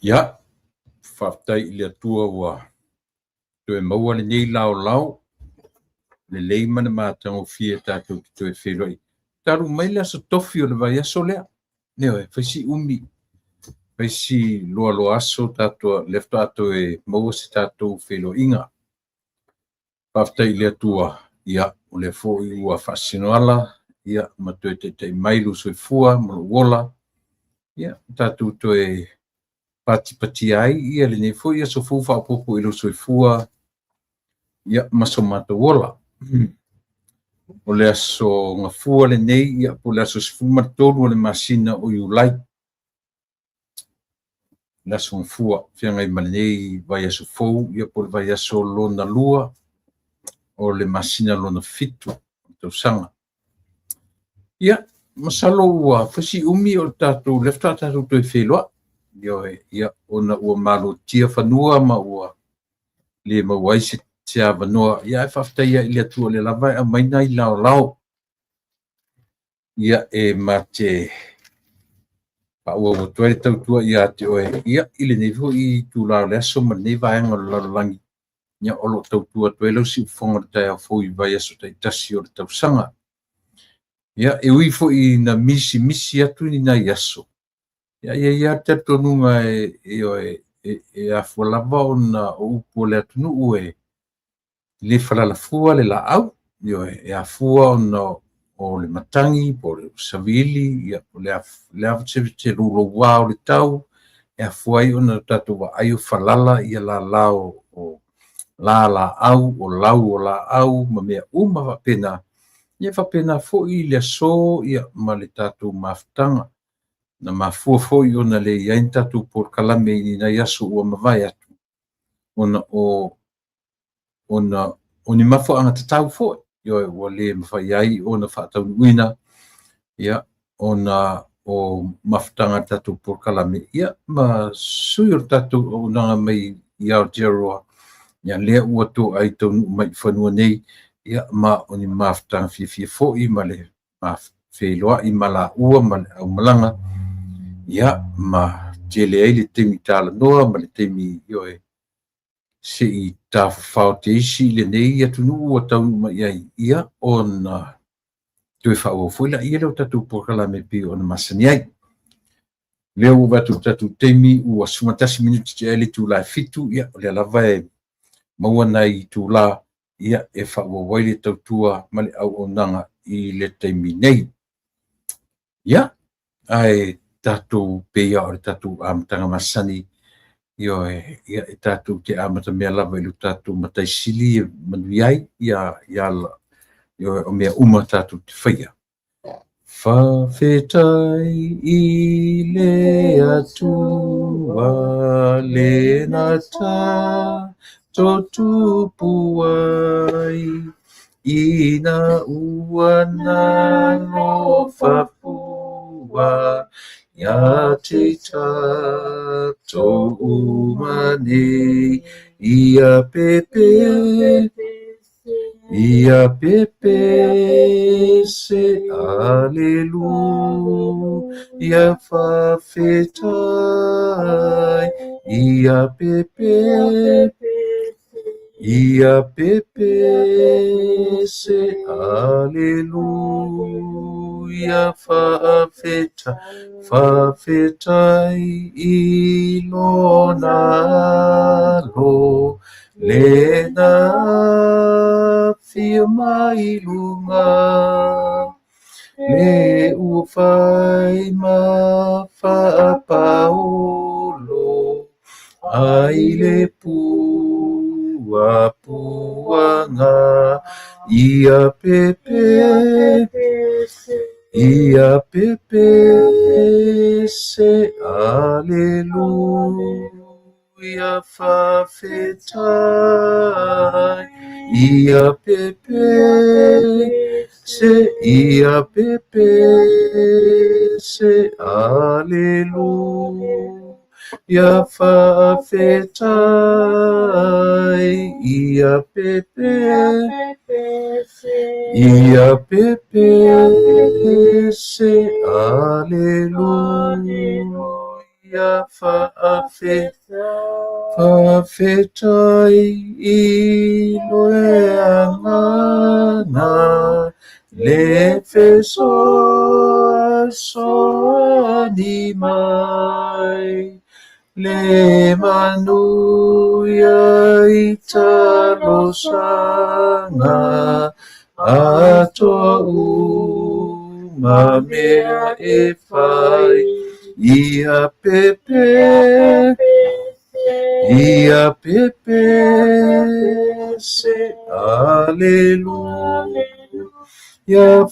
Ia, whaftai I le atua ua toe maua le nei lao le lei mana mātango fia tātou ki toe wheroi. Taru mai le aso tofi o le vai aso lea. Neo e, whaisi umi. Whaisi loa aso tātua lefto ato e maua se tātou whelo inga. Whaftai le atua, ia, o le fo I ua whasinoala, ia, ma toe te mailu soi fua, ma wola. Ia, tātou toe pati ai, ia le nei fo ia so fu whapopo ilo soi fua, ia, maso mata wola. O le aso ngā fua le nei, ia, po le aso sifu matolu o le masina o iulai. Le aso ngā fua, whiangai ma le nei, vai aso fou, ia, po le vai aso lona lua, o le masina lona fitu, tau sanga. Ia, masalo ua, whasi umi o tātou, lefta tātou toi wheloa. Ia, ona ua malo tia whanua ma ua le mauaisi tia wanoa. Ia, e whaftai ia I le atua le lawai a maina I lao. Ia, e mate pa ua ua tuare tautua ia te oe. Ia, I le nevo I tu lao le aso ma ne vaenga le lalangi. Ia, olo tautua tuelo si ufonga le tai a fo I vai aso tai tasi o le tausanga. Ia, e ui fo I na misi atu ni na yaso. Ia te tonunga e a fualava o na upo le atunu ue le falalafua le la au, e a fua o le matangi, po le savili, le a te rulo wā o le tau, e a fua I o na tatu wa ai o falala ia la lao o la au, o lau o la au, ma mea wapena, ia wapena fo I le so ia ma le tatu maftanga. Na mafua foi ona le iain tatu por kalame I na yaso ua mawai atu. Oni mafua anga tatau foi. Ua le mawai ai ona whaatau uina. Ia, ona o maftanga tatu por kalame. Ia, ma sui o tatu o nanga mai I Aotearoa. Ia, lea ua to ai tau mai whanua nei. Ia, ma oni maftanga fia foi ma le wheloa I mala ua ma le au malanga. Ia, ma tele ai le temi tala noa, ma le temi se I tawhawhau te isi le nei atunu ua tau ma iai. Ia, ona tue whau fuila, ia leo tatu pokala me pi ona masani ai. Leo ua tatu temi ua sumatasi minuti te ele tu la fitu, ia, o le alava e maua nai tu la, ia, e whau waile tautua ma le au onanga I le temi nei. Ia, ai, tātou peia o le tātou amatanga masani ia e tātou te amata mea lava I lu tātou matai sili manui ai ia o mea uma tātou te whaia. Whawhetai I le atua le na tā totupu ai I na ua na no whapua Ia te tātou umane Ia pepe se alelu Ia whawhetai Ia pepe se aleluia whawhetai I lona lo le na whia mai lunga le ua whai ma whapaolo ai le puanga ia pepe se aleluia whawhetai ia pepe se aleluia Ia whawhetai ia pepe se aleluia ia whaawhetai I loeangana le whesoa soa ni mai le manuia I talosanga atoa uma mea e whai ia pepe se aleluia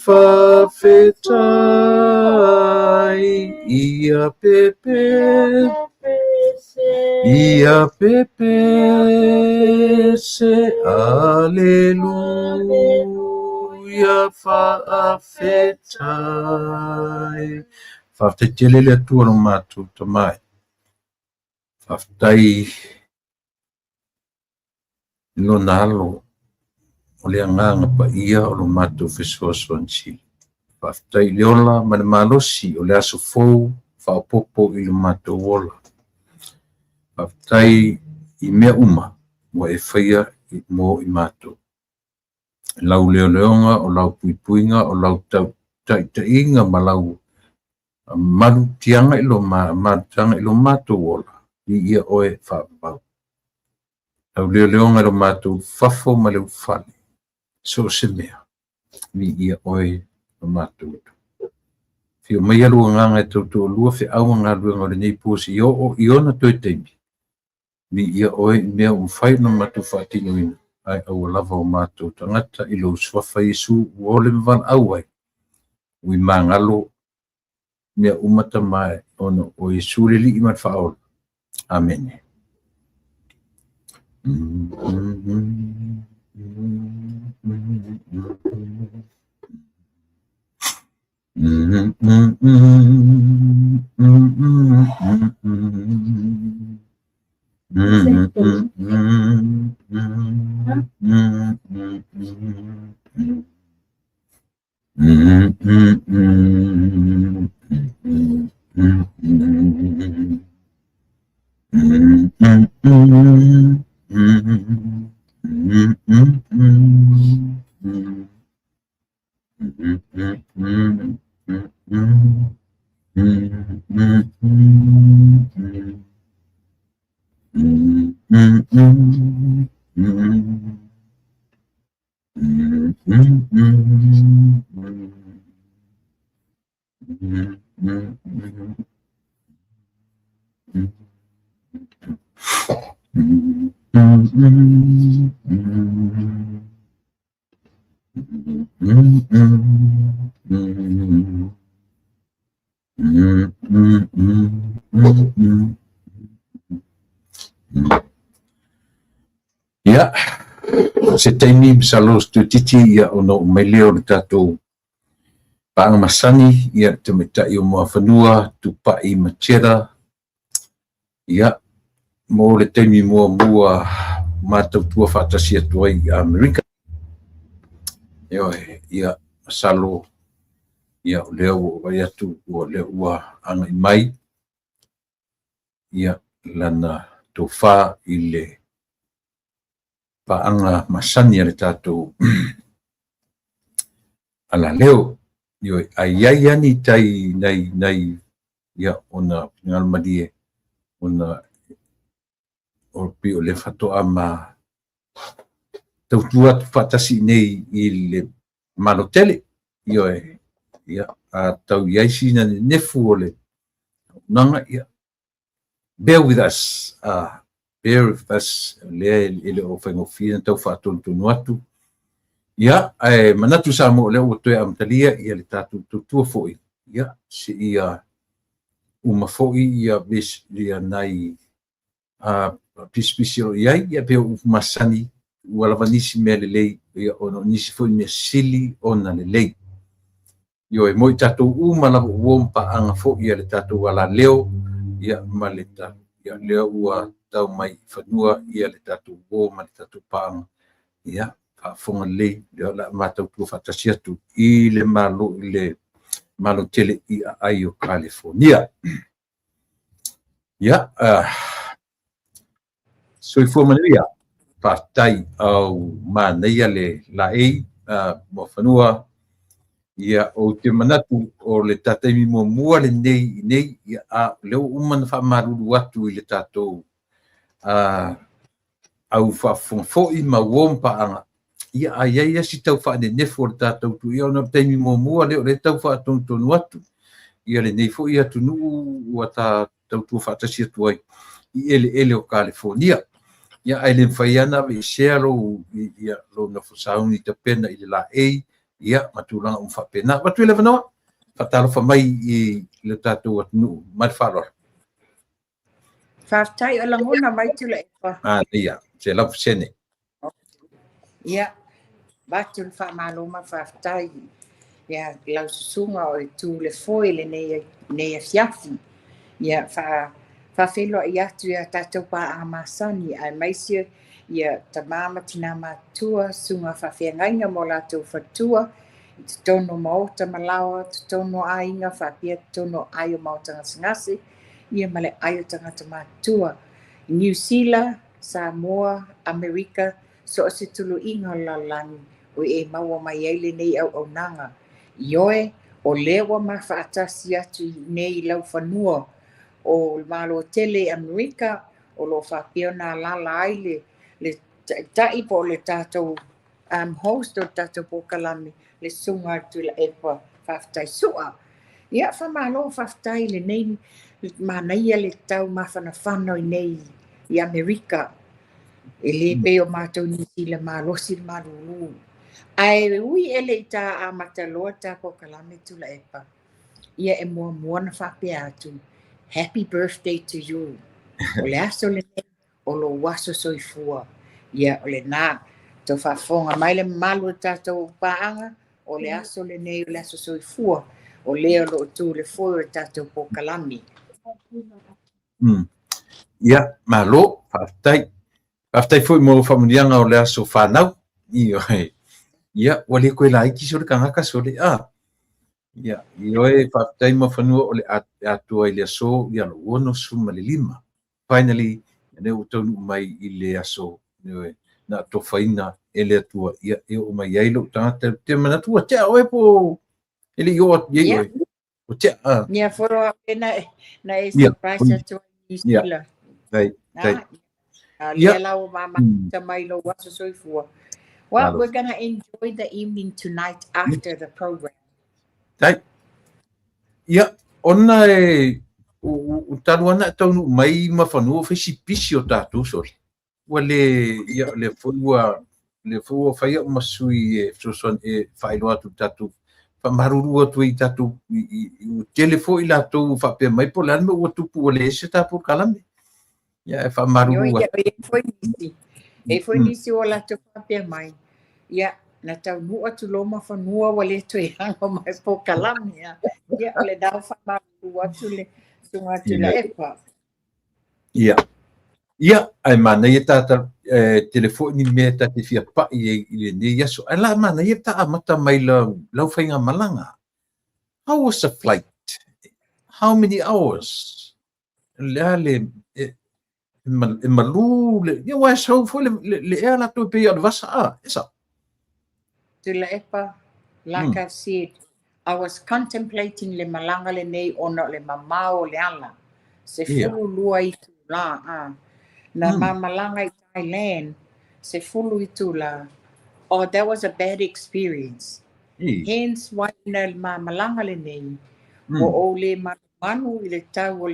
whawhetai ia pepe se aleluia whawhetai whawhetelele atua no mātou tamai whawhetai no nalo o le anganga pa ia o lo mātou whesoasoansi whawhetai leola ma le malosi o le aso fou whaopopo I lo mātou ola whawhetai I mea uma mo e whaia mo I mātou lau leoleonga o lau puipuinga o lau taitainga ma lau malu tianga I lo mātou ola I ia oe whapau lau leoleonga lo mātou whafo ma leu whale so se mea mi ia oe lo mātou Fio mai alu nganga e tautua lua whi au ngā luenga o le nei pōsi I ona toi teimi mi ia oe mea whai no mātou whaatino ina ai au lava o mātou tangata I lo swafa Yesu uole mwan au ai ui mangalo mea umata mai ono o Yesu le li iman whaola Amen Ya, se taimi misalos tu titi ia ono mai leo le tatou paangamasani ia te metai o mua whanua tupai machera ia mo le taimi mua mātou tua whaatasi atua I Amerika ia masalo ia o leo o vai atu o leo ua anga I mai ia lana tō wha I le paanga masani ale tātou ala leo yo ai ani tai nei ia ona ngal madie ona o pi o le fato ama tau tua fatasi nei I le malotele yo ia a tau yaisi na nefu ole nanga ia bear with us bear with us le o fengo fina tau faton tu nuatu ia manatu sa mo le o toe amtalia ia le tatu tua foi ia si ia uma foi ia bis ia nai pispisio ia pe masani wala vanisi melelei ia ono nisi foi me sili ona lelei yo e moi tatu uma la wompa anga foi ia le tatu wala leo ia maleta ia leo ua tau mai whanua ia le tatu wō ma le tatu pāanga ia whafonga le la mātou tua whatasi atu I le malo tele I a ai o California Ia, soifua manuia patai au manaia le laei mo fanua ia o te manatu o le tatai mua le nei ia a leo umana whaamaruru atu i le tatou au whaafongafo'i mauom paanga ia a ia si tau whaanenefo o le tatou tu ia ona taimi mua leo le tau whaatonu atu ia le nei fo ia tunu ua tatou tu whaatasi atu ai i ele o California ia ai le whaiana ve share ia lo na fusauni te pena i le laei ia matulanga whapena watu ele wanoa whatalo whamai i le tatou atunu mai whalor Whaftai o langona mai tula e wha. ia se lau sene Ia, batul whamaloma whaftai. Ia, lau susunga o tu le foi le nei fiafi. Ia, whawhelo i atu ia tatou pa a masani ai maisia ia tamama tina matua sunga whawhengainga mo latou whatua i te tono maota malawa, te tono ainga whapia tono aio maota ngasangase ia male aio tangata matua New Zealand, Samoa, Amerika so se tulu inga lalangi o e maua mai eile nei au nanga ioe o lewa ma whaatasi atu nei lau whanua o malo tele Amerika o lo whapio na lala ai le tai po le tatou host o tatou pokalami le sunga tu la epa whaftai sua. Ia whamalo whaftai le nei manaia le tau mawhanawhano i nei i Amerika. E le pe o mātou nisi le malosi le malulu. Ai ui ele i tā a mataloa tā pokalami tu la epa. Ia e mua na whapea atu. Happy birthday to you. O le aso le nei, o lo waso soifua. Ia o le nā, tau whafonga mai le malu tātou paanga, o le aso le nei, o le aso soifua. O leo lo tu le fo o tātou pokalami. Ia, malo, whaftai foi mo whamunianga o le aso whanau. Ia, wale koe la iki sore kangaka sore, ia, ioe whaftai mo whanua o le atua i le aso, ia lo uono suma le 5. Finally, ne utonu mai i le aso, na tofaina ele atua, ia e o mai ailo, tangata te manatua, tea oe po, ele ioa, ia o tea, Ia, foro na e surprise atua i sila. Dai. Lea lau mama tamai lo waso soifua. Well, we're going to enjoy the evening tonight after the program. Dai. Ia, ona o talu ana taunu mai mawhanua whesipisi o tātou sori. Ua le fua whaia o masui e whsosuan e whaeloa tu tātou. Whamaruru atu i tātou i telefo i lātou whapea mai po lana me ua tupu o le ese tāpou kalame. Ia e whamaruru atu. E foi nisi o lātou whapea mai. Ia, na tau nua tu loma whanua wale tu e hanga mai po kalame. Ia, o le dau whamaru atu le sunga tu la epa. Ia. Ia, ai mana ia tāta telefoni mea ta te fia pa i le ne yaso. Ai la mana ia ta amata mai lau whainga malanga. How was the flight? How many hours? Lea le malu le wa so fo le ea la tu pe o vasa esa. Tu la epa, like I said, I was contemplating le malanga le nei ona le mamao le ala. Se fulu lua i tu la na mamalanga i Thailand, se fulu i tu la. Oh, that was a bad experience. Hence, why na mamalanga le nei, o le manu i le tau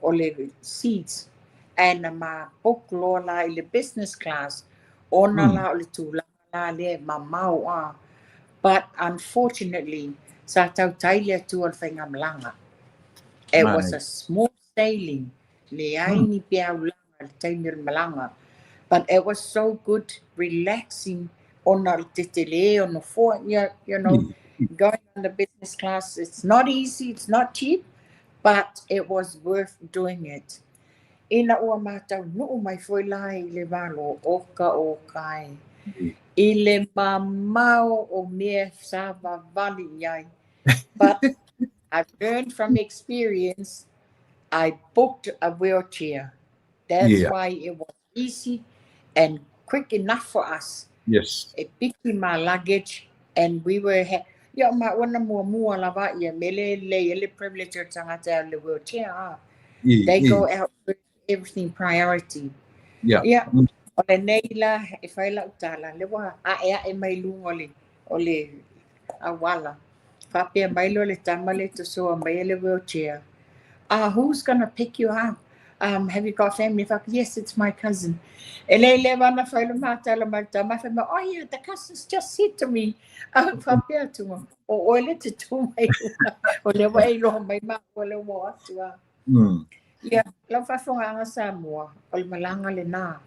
o le seats, and ma poklo la i le business class, ona la o le tu la le mamau but unfortunately, sa tau taile tu al whainga malanga. It was a smooth sailing, le aini pia ulanga le taimir malanga. But it was so good, relaxing, ona te tele, on the fort, you know, going on the business class. It's not easy, it's not cheap, but it was worth doing it. Ina ua matau nuu mai foi lai le valo oka o kai. I le mamau o mea sava vali iai. But I've learned from experience, I booked a wheelchair. That's Yeah. why it was easy and quick enough for us. Yes. It picked my luggage, and we were. Yeah, ma wana mua lava ya mele le privilege tangata le wheelchair. They go out with everything priority. Yeah. Yeah. Ole neila e fai la utala le wa a e mai lungo ole awala. Fapia mai lo le tamale to so mai le wheelchair. Who's gonna pick you up? Have you got family? Yes, it's my cousin. Oh yeah, the cousin's just said to me. Fapia to mo. O ole te tu mai. Ole wa ilo mai ma ole wa tua. Yeah, la fafonga nga Samoa. Ole malanga le na.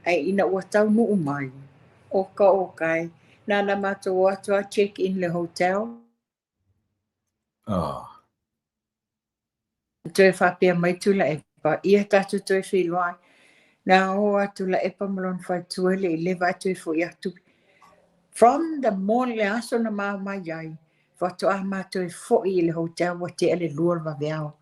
Ai ina ua tau nuu mai. O kai. Nana mato atua check in le hotel. Toe whapea mai tula e pa. Ia tatu toe whiloai. Nā o atu la epa malon whai tuele I lewa atu I fo I atu. From the morning le aso na maa mai ai. Whatu a mātou I fo I le hotel wa te ele luar wa veao.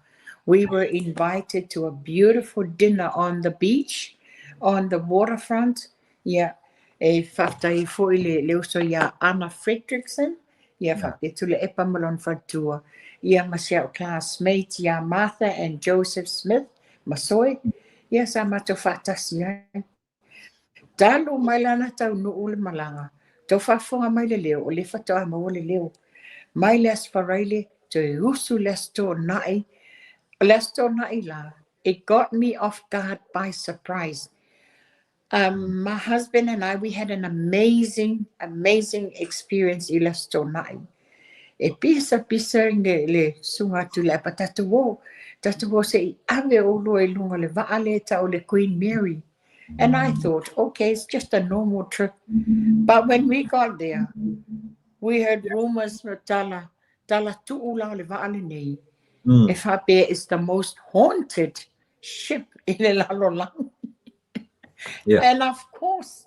We were invited to a beautiful dinner on the beach, on the waterfront. Yeah. E whaftai fo I le uso ia Anna Fredrickson. Ia whapea tula epa malon whai tua. Ia Michelle classmates, ia Martha and Joseph Smith, Masoi. Ia sa mato whatasi ai. Talo mai lana tau nuu le malanga. Tau whafonga mai le leo, o le whatoa mau le leo. Mai le asfaraile, to e usu lesto nai. Lesto nai la. It got me off guard by surprise. My husband and I, we had an amazing experience I lesto nai. E pisa le sunga tu le apa tatu wo se ave o lo e lunga le vaale ta o le Queen Mary. And I thought, okay, it's just a normal trip. But when we got there, we heard rumors for tala tu'ula le vaale nei. E whape is the most haunted ship in le lalolang. And of course,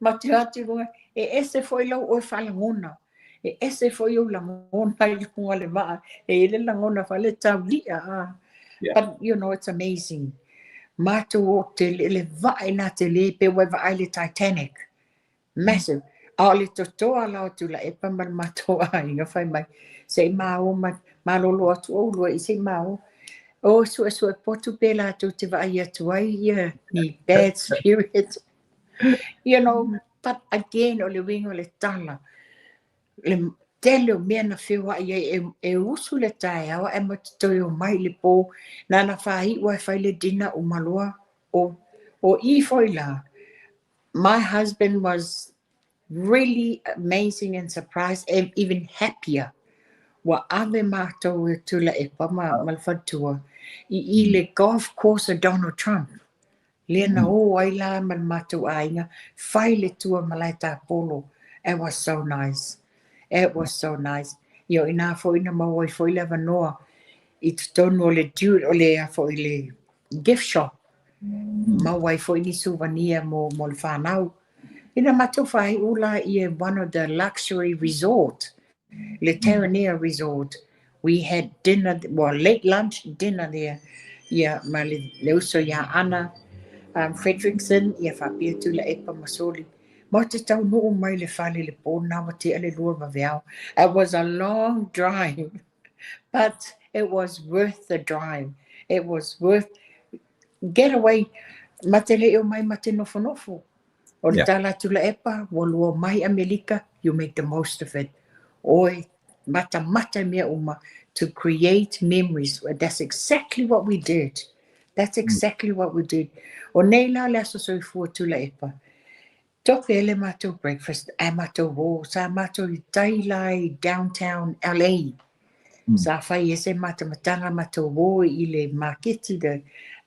matuati runga, e ese foi lo o falangona. E ese foi o langona I lunga le vaa. E le langona fale taulia. But you know, it's amazing. Mato o te le vai na te le pe wa vai le Titanic. Massive. A le totoa lao tu la e pa mal mato a inga fai mai. Se mao ma lolo atu o lua I se mao. O su e potu pe la tu te vai atu ai ni bad spirit. You know, but again o le wingo le tala. Le tele o mea na whiwa e usu le tae awa e matutoi o mai le pō nana whahi ua whai le dina o maloa o I foi la. My husband was really amazing and surprised and even happier. Wa ave mātou e tula e pama malwhatua I le golf course of Donald Trump. Lena o ai la mal mātou ainga whai le tua malai tā polo. It was so nice. It was so nice. Yo ina fo ina mawai fo I lewa noa. I tonu o le dude o le fo I le gift shop. Mawai fo ini souvenir mo le whanau. Ina matu whai ula I one of the luxury resort. Le Terranea Resort. We had dinner, well, late lunch dinner there. Yeah, ma le uso ya Anna Fredrickson. Ia whapia tu la epa masoli. Mo te tau nuu mai le whale le pōna wa te ale lua waweao. It was a long drive, but it was worth the drive. It was worth get away. Mate leo mai mate nofo. O le tala tu la epa, walua mai Amerika, you make the most of it. Oi, mata mea uma, to create memories. That's exactly what we did. That's exactly what we did. O nei la le aso soifua tu la epa. Toke ele mato breakfast, a mato wo, sa mato I tailai downtown LA. Sa whai ese mata matanga mato wo I le marketi the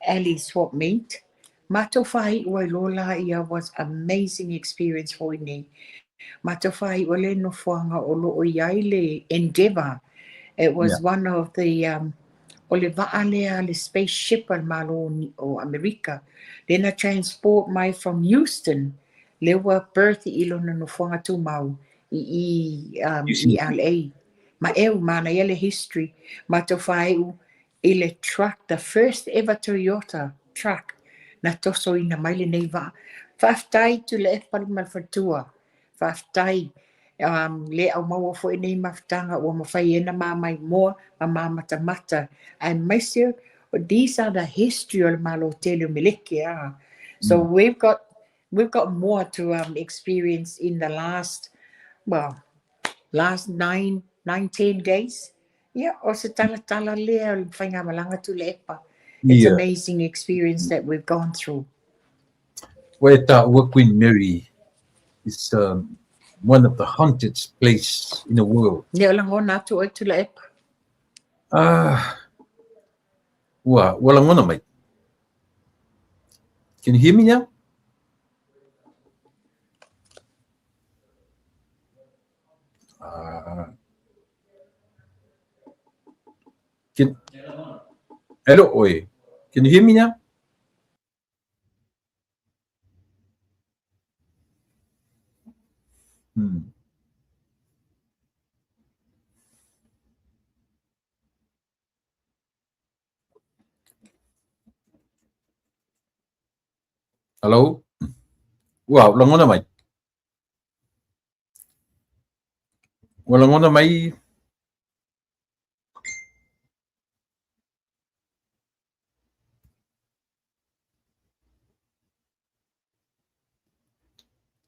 alley swap meet. Mato whai ua lola ia was amazing experience for me. Mato whai ua le no whanga o lo o iai le Endeavour. It was one of the o le vaale le spaceship al malo o America. Then I transport mai from Houston. Le wa birth I lo no whanga tu mau I LA. Ma mana ele history. Mato whai I le truck, the first ever Toyota truck, na toso ina mai le nei wā. Whaftai tu le e pali malfatua. Whaftai. Le au maua fo i nei maftanga o mawhai ena mamai moa, ma mata. And myself, these are the history of malo telu miliki. So we've got more to experience in the last 9, 10 days. Yeah, o se tala lea whainga malanga tu le epa. It's amazing experience that we've gone through. Weta ua Queen Mary is one of the haunted place in the world. Lea langona tu tu le epa. Ua langona mai. Can you hear me now? Hello, oi. Can you hear me now? Hello? Wow, langona mai. Langona mai.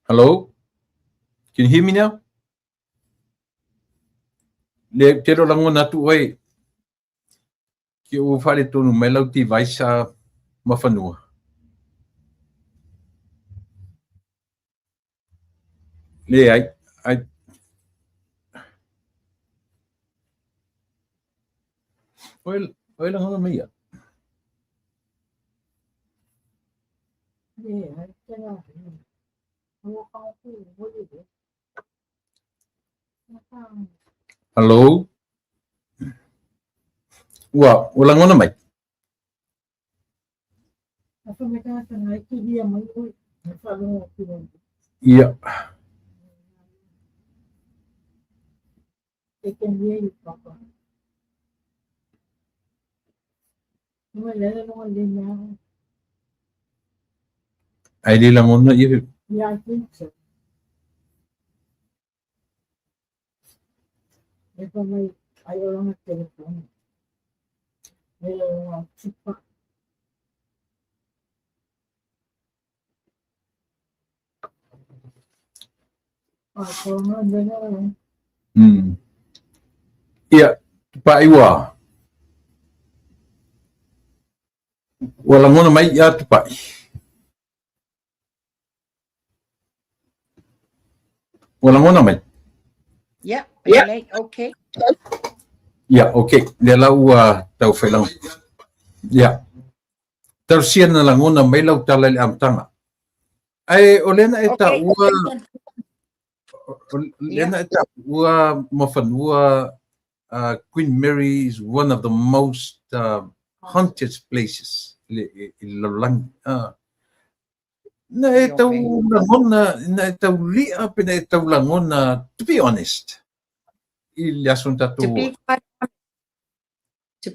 Hello? Can you hear me now? Le tero langona tu oi. Ki o whare tonu mai lau ti vaisa mawhanua. Le ai oi langona mai ya. Hello? Ua langona mai. Yeah. They can hear you, Papa. Ai di langona ia. Yeah, I think so. If I don't have telephone. Ia, tupai ua. Ua langona mai ia tupai. Ua langona mai. Yeah, okay. Yeah, okay. Le lau tau whailang. Yeah. Tau sia na langona mai lau tala le amtanga. Ai, o lena e ta ua... Lena e ta ua mawhanua Queen Mary is one of the most haunted places in Lalang. Na e tau langona, na e tau lia pe na e tau langona, to be honest. To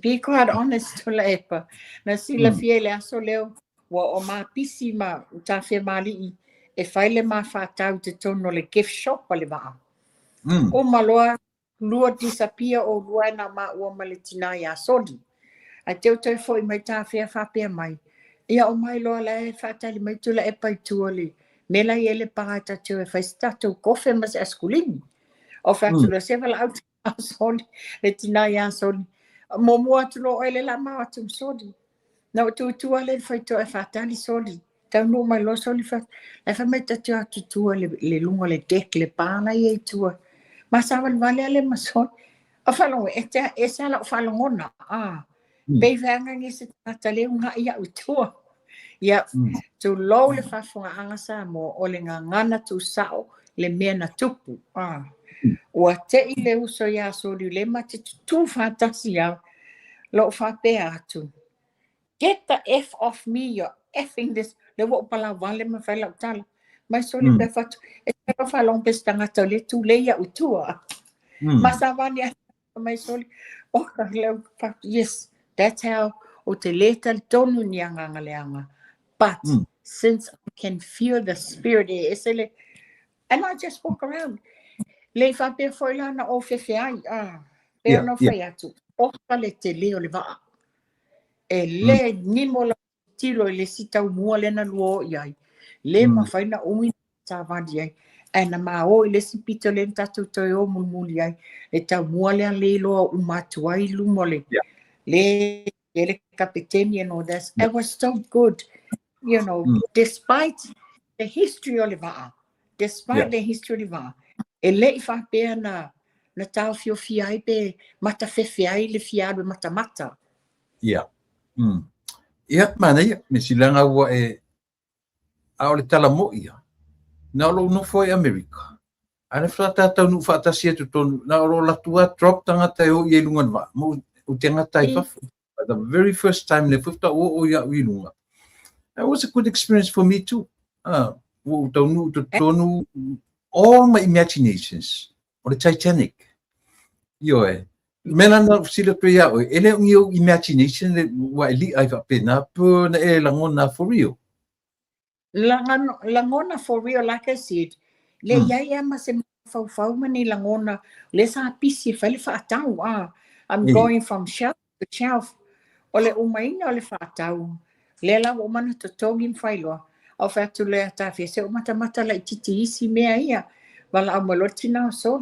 be quite honest, to lepa. Na sila fiele aso leo wa o ma pisi ma ta fe mali e faile ma fa tau te tono le gift shop ale ma. O maloa lua disappear o lua na ma o maletina ya sodi. A teu teu foi mai ta fe fa pe mai. Ia o mai loa le fa tali mai tu le e pai tuoli. Mela ele pa ta tu e fa stato kofe mas eskulini. O fa tu le several out sodi le tina ya sodi. Momo atu lo ele la ma atu sodi. Na tu ale fa to e fa tali sodi. Tau no mai lo sodi fa. Le fa mai tu atu le lungo le dek le pana ye tu. Ma sa vale ale ma sodi. A fa lo e sa la fa lo ngona. Bei vanga ngi se tale unga ia utua. Ia tu lo le fa funga anga sa mo o le ngana tu sao le mea na tupu. Ua te i le uso ia soli le ma te tu fantasi ia lo fa pe atu. Get the F off me, you're effing this. Le wo pala wale ma fa lau tala. Mai soli pe fatu. E te fa long pe stanga tau le tu le ia utua. Ma sa vani mai soli. Oh, le fatu, yes. That's how o te leta tonu ni anga ngaleanga. But since I can feel the spirit, and I just walk around. Le fa pe foi la na o fefe ai. Pe no fai atu. O le te leo le va. E le ni mo la tilo le sita mua le na luo iai. Le ma fai na umi ta vadi ai. E na ma o le si pito le tatu toi o mulmuli ai. Le ta mua le le loa umatu ai lumole. Le kapiteni and all that. It was so good, you know, despite the history of Liva. Despite the history of Liva. E le fa pe na tau fio fiai pe mata fefiai le fiado mata. Yeah. Ia, mana ia, me silanga ua ao le tala mo ia. Na lo no foi America. Ana frata tau nu fata sia tu tonu. Na lo la tua drop tangata o ia lungan va. Mo o tangata I fafu. The very first time le futa o ia lunga. That was a good experience for me too. O tau nu tu tonu all my imaginations. O the Titanic. Io Mena na sila to ia ele ngio imagination le wa li ai fa pena po na langona for real. Langona for real, like I said. Le ia ma se fau mani langona le sa pisi fa le fa tau I'm going from shelf to shelf. Ole umaina ole fa tau. Le la o mana to togin failo. Au fa tu le ta fi se o mata la titi isi mea ia. Wala amolotina so.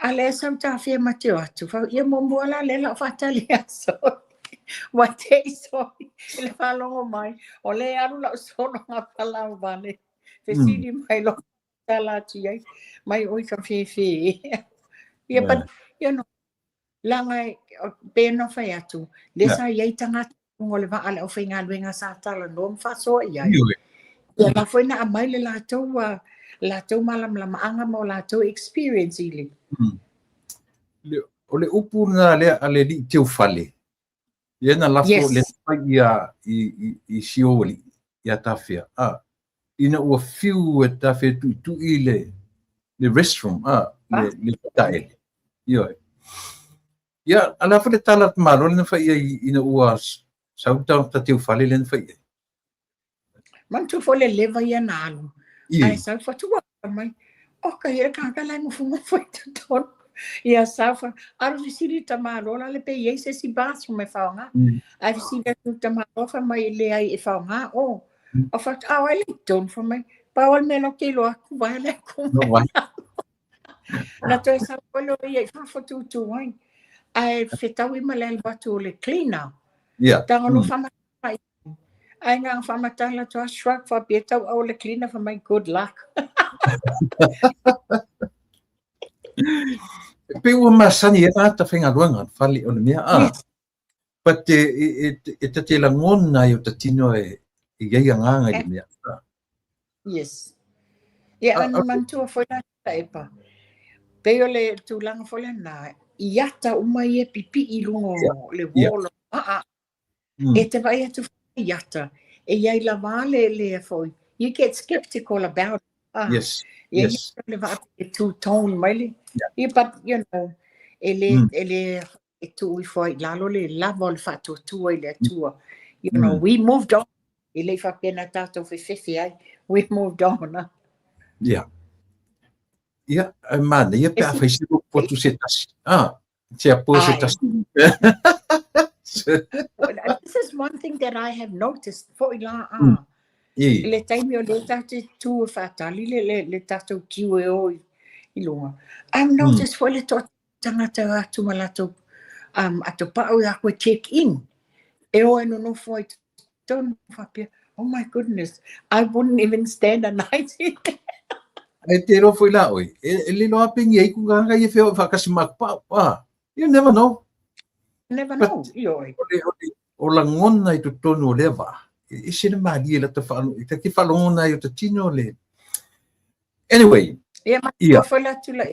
Ale sam ta fi matio atu fa ia mo la le la fa tali so. What day so le fa longo mai. Ole aru la so no pala vale. Fe sidi mai lo tala ti ai. Mai oi ka fi. Yeah, but you know langa pe no fa atu. Le sa ia tanga ngole va ale o fa nga luenga sa tala no fa so ia. Ya la foi na mai le la tau malam lama anga mo la tau experience ili. O le upu na le ale li teu fale. Ia na lafo le ia I sioli ia tafia. Ina ua fiu e tafia tu le restroom. Le taele. Ia ala fa le tala malo le fa ia ina ua sauta ta teu fale le fa ia. Man tu fo le leva ia na alu. Ai sa fa tu mai. Okay, ia ka la mo fu foi ton. Ia sa fa aru visiri tamalo la le pe ia se si bas me fa nga. Ai visiri tu tamalo fa mai le ai fa nga o. O fa ai le ton for mai. Pa ol me lo ke lo ku va le ku. Na to sa ko lo ia fa tu ai. Ai fetau I malel batu le cleaner. Tanga no fa mai. Ai nga fa matala to shrug for beta o le cleaner for my good luck. Pe ua masani e ta whenga ruanga whale o le mea. But e te langona I o ta tino e iei nganga I le mea. Yes. Yeah, and mantua foi la taipa. Pe o le tūlanga foi la na iata umai e pipi I lungo le wolo. E te vai atu iata. E iai la vale le foi. You get skeptical about it. Yes. Yes. Two-tone, really. Yeah, but you know, ele tu foi lalo le lavol fatu tu ele tua. You know, we moved on. Ele fa pena tato fe fefe. We moved on. Yeah. Yeah, man, ia pe fa isi po tu setas. Tia po setas. This is one thing that I have noticed for ila le taimi o le tate tu fatali le tato kiwe o I lunga. I've noticed for le tangata atu malato ato pa'u ako check in. E o no foi don't fapia. Oh my goodness. I wouldn't even stand a night. Ai te ro foi la oi. E le no apingi ai ku nga ia fe fa kasi mak pa. You never know. Never know. O la ngona I tu tonu leva. I sina mali la te fa I te ki fa lona I o te tino le. Anyway. Yeah, foi la tu la.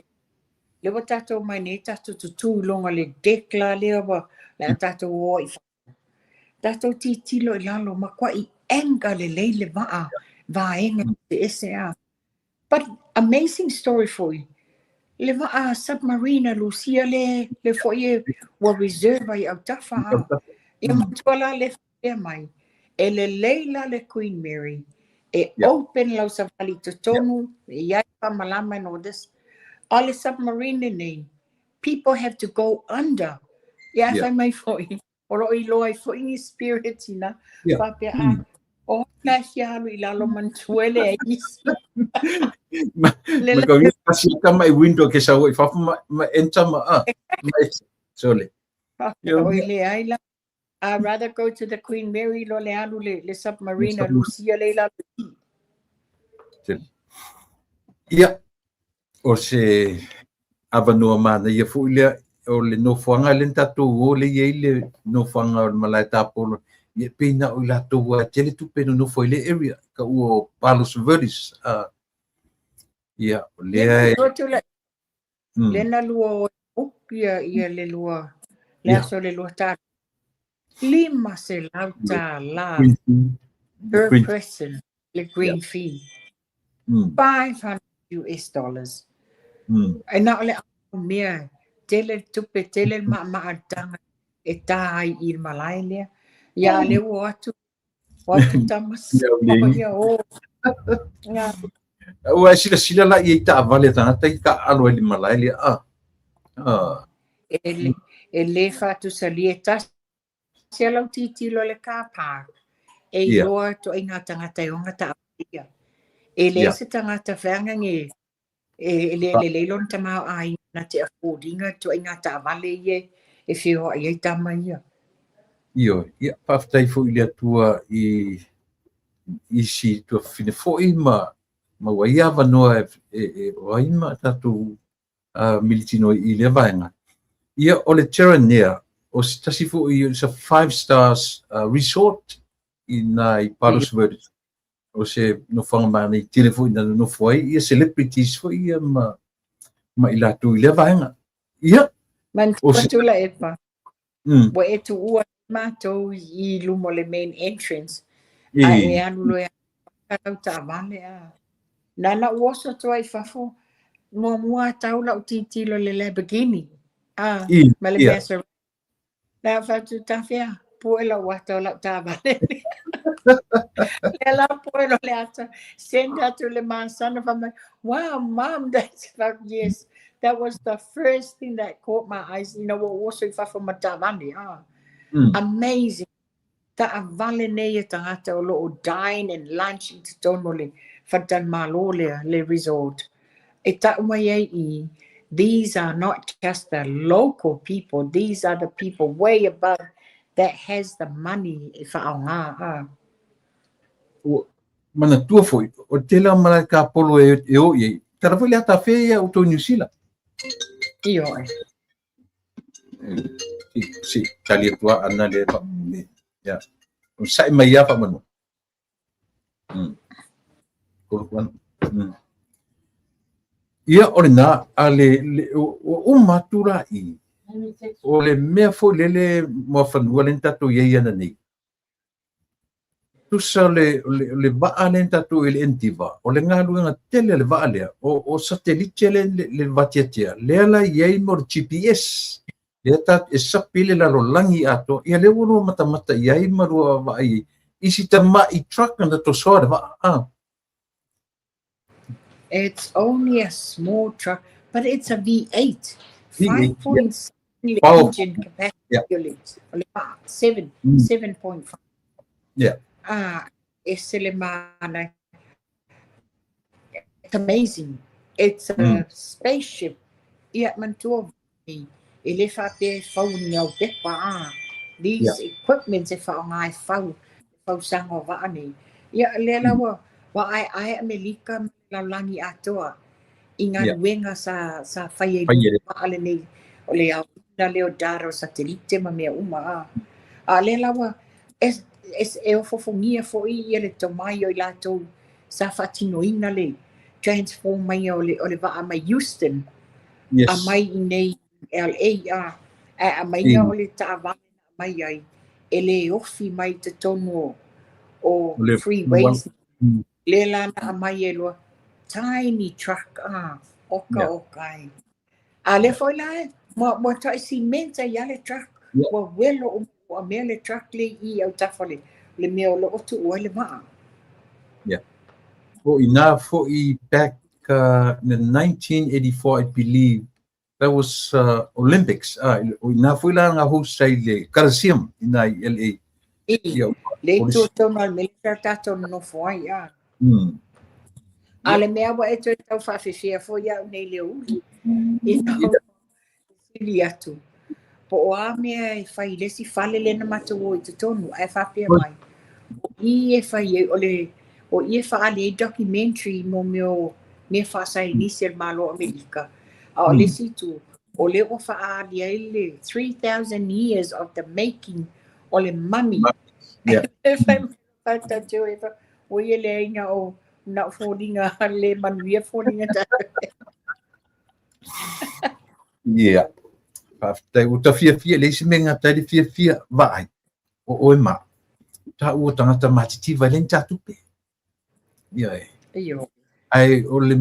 Le wa tato mai ne tato tu longa le dekla le wa la tato o I tato titilo I lalo ma kwa I enga le le va enga te ese But amazing story for you. Le va submarine Lucia le foi wa reserve I au tafa. Ia matuala le whea mai. E le leila le Queen Mary. E Yeah. open lau sa vali to tonu. E iai whamalama and all this. All the submarine nei. People have to go under. Ia Yeah. whai mai foi. Oro i loa i foi ni spirit ina. Yeah. Whapea a. O na si halu i lalo mantuele e isi. Maka wis kasi ka mai window ke sa oi fa ma enter ma sole. O i le ai la. I'd rather go to the Queen Mary lo le alu le submarine a Lucia le la. Ia o se avanoa mana ia fu ile o le no fuanga le tatu o le ye le no fuanga o malai tapolo ia pina o la to wa tele tu peno no foi le area ka o Palos Verdes ia le Le na lua ia le lua le aso le lua ta lima se lauta la per person le green fee $500 e na ole mea tele tupe tele ma atanga e tai il malai le ia le watu tamas ia o ia o sila la ia ta vale ta ka alo le malai le ele fatu salieta se lau titi lo le car park e loa to inga tangata i onga ta ia e le se tangata whanga nge e le lon tamau ai na te afodinga to inga ta vale ie e whio ai tama ia ia paftai fo ile tua i si to fine fo ma waia vanoa e waima tatu militino i le vaenga ia o le Terranea o se tasi fo i sa 5 stars resort i Palos Verdes o se no whanga mana i telefoni na no foi ia celebrities fo ia ma ila tu i le vaenga ia man tula e pa bo e tu ua mato i lumo le main entrance a e anu lo e ta vale a nana uoso to ai fafo mua tau lau titi lo le Lamborghini ma le mesa la fatu tafia po la wata la ta vale ela po le ata send her to le manzana from wow mom that's yes that was the first thing that caught my eyes you know what also fafo matavani amazing ta vale nei tangata o lo dine and lunch in tonole fatan malole le resort eta mai these are not just the local people these are the people way above that has the money fa nga mana tua foi o tela mala ka polo e o ye tara foi ata fe o to New Zealand io si kali tua ana le ya o sai mai ya fa mano ko ia orina ale o matura i o le mea fo lele mo fanua le tatu ye yana nei tu sa le va le tatu ele entiva o le ngalu nga tele le va le o satellite le vatiatia le la ye mo GPS le ta e sapile la lo langi ato ia le wono mata ye maru va ai isi tama I truck na to so va it's only a small truck but it's a V8 5.6 engine capacity 7.5 it's amazing it's a spaceship mantua ele fa pe fau nyau te pa these equipments if I fau sango va ani le la wa ai America la langi atoa inga wenga sa fai ale nei o le au na Leonardo satellite ma mea uma le la wa es e o fofongia fo I ele tomai o lato sa fatino ina le transform mai o le va mai Houston a mai nei LA a mai o le tava mai ai ele ofi mai te tono o freeways le lana mai elo tiny truck oka le foi la mo ta cimenta ya le truck wa welo o mea le truck le I au tafa le mea o lo otu ua le maa. O ina fo'i back in 1984, I believe, that was Olympics. O ina fo'i la nga host ai le Coliseum ina i LA. I, le tu tonu al melita tato no foai a. A le mea wa e tu tau whawhiwhia fo iau nei le uli. I tau sili atu. Po o a mea e whai lesi whale lena matawo I te tonu, e whapea mai. I e whai o I e whaale e documentary mo meo me whaasai nisi al malo Amerika. A o lesi tu, o le o whaali ele 3,000 years of the making o le mami. Yeah. E whai mata teo e wha, o I e le inga o na whoringa le manuia whoringa ta. Yeah. Paftai o ta fia le si menga tari fia vai. O ma. Ta o tangata matiti valen ta tupe. Yeah. Iyo. Ai o le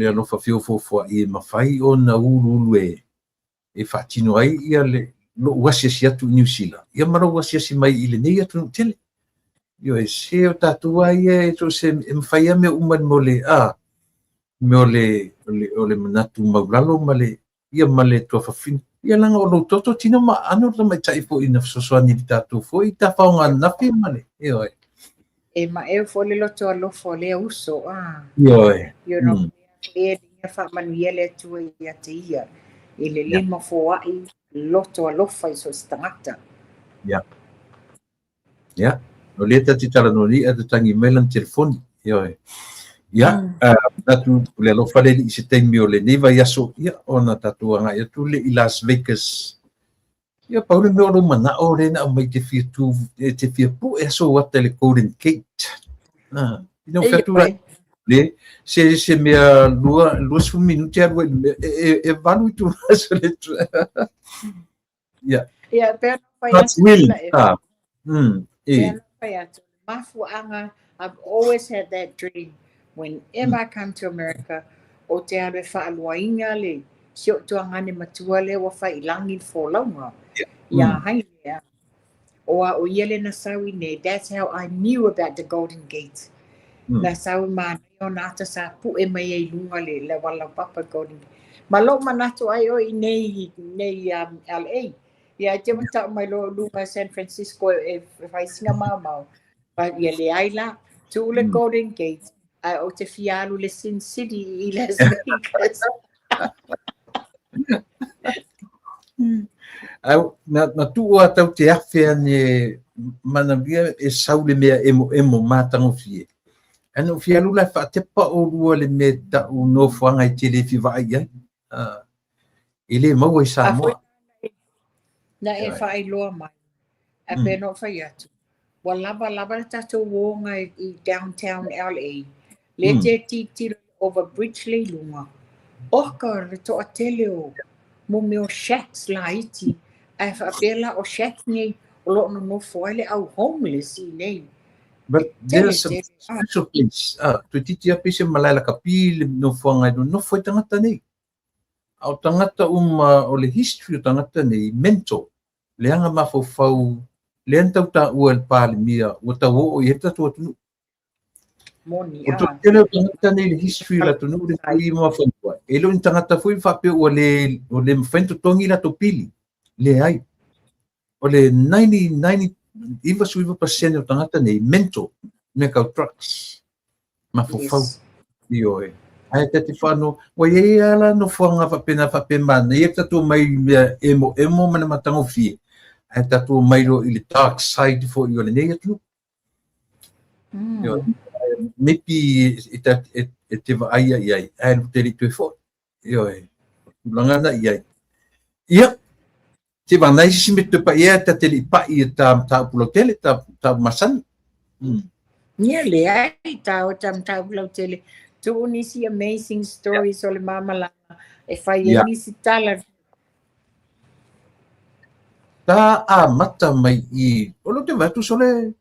alofa fio fo I mawhai o na ulu e whatino ai ia le lo wasia si atu New Zealand. Ia mara wasia si mai I le nei atu tele. Io e se o tatua ia e so se mwhai me uman mo le me o le manatu maulalo ma le ia ma le tua whawhina. Ia langa o lo toto tina ma anu la mai tai po ina sosoani li tatu fo I ta whaonga nafi ma le. Ia oi. E ma e fo le loto alofo le uso. Ia oi. You know, e linga wha manuia le atua I te ia. I le lima fo ai loto alofa I so stangata. Ia. Ia. O le tati tala no ni atu tangi melan telefoni. Ia oi. Ia, tatu le alofa le I se teimi o le neva iaso, ia, ona tatu anga ia tu le I Las Vegas. Ia, paule me oro mana o le na mai te fia pu e so wata le Golden Gate. Ino whatu rai. Le, se mea lua su minuti arwa, e valu I tu raso le tu. Ia. Ia, pēr no That's will. Pēr no mafu anga, I've always had that dream. Whenever I come to America, o te are whaaluainga le, si o tuangane matua le wa whailangi fo launga. Ia hai lea. O iele na sawi ne, that's how I knew about the Golden Gate. Na sawi mana o nata sa pu e mai e lunga le wala papa Golden Gate. Ma lo manatu ai o I nei LA. Ia te mata mai lo lunga San Francisco e whai singa mamau. Pa ia le aila, tu le Golden Gate. O te fialu le Sin City I Las Vegas. Na tu a tau te awhea ne manavia e saule mea emo mātango fie. Ano fia lula whatepa o rua le me ta o no whanga I te refi vai ai. Ele mau I Samoa. Na e whai loa mai. A pe no whai atu. Wa lava le tato wonga I downtown LA. Le te titiro over bridge le lunga. Oka le to a tele o. Mo meo shacks la iti. A whaapela o shack nei. O lo no foile au homeless I nei. But there's a special place. Tu titi a pese malaila kapi le no whanga no foi tangata nei. Au tangata o le history o tangata nei mento. Le anga mawhau le antau ta ua le pāle mia. Ua ta o I heta tua tunu. Moni, O tu tele o tangata nei le history la tunu le kui mua whanua. E lo in tangata fui whape ua le mwhentu tongi la to pili. Le ai. O le 90 iwa suiwa pasene o tangata nei mento me kau trucks. Mawhau. Ioe. Ai te whano, wa ye ala no whanga whape mana. Ie tatu mai emo mana matango fie. Ai tatu mai ro I le dark side fo I o le nei atu. Maybe e te wa aia iai. Ai no te ritu e fo. Ioe. Langana iai. Ia. Te wa naisi si me te pa ia ta te li pa I ta pulotele ta masani. Ia le ai ta pulotele. Tu nisi amazing stories o le mamalanga. E whai nisi tala. Ta a mata mai I. O lo te watu sole.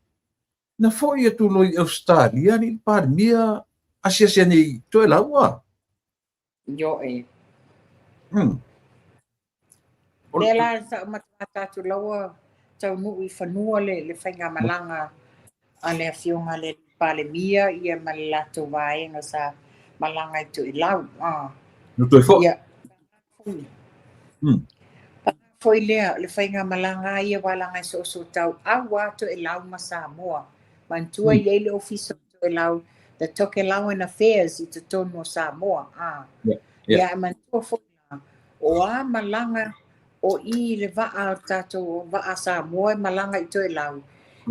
Na foi atu lo I Australia ni par mia asia ni to e laua. Yo e. le la sa matata tu lawa tau nu I fanua le whainga malanga a le fionga le palemia ia malato vaenga sa malanga I tu I lau. no toi fo Ia. Foi le whainga malanga ia walanga so tau awa tu I lau ma Samoa. Mantua I le office tu I lau the Tokelauan Affairs I te tono Samoa. Ia mantua foi la. O a malanga o I le vaa tato vaa Samoa malanga I tu I lau.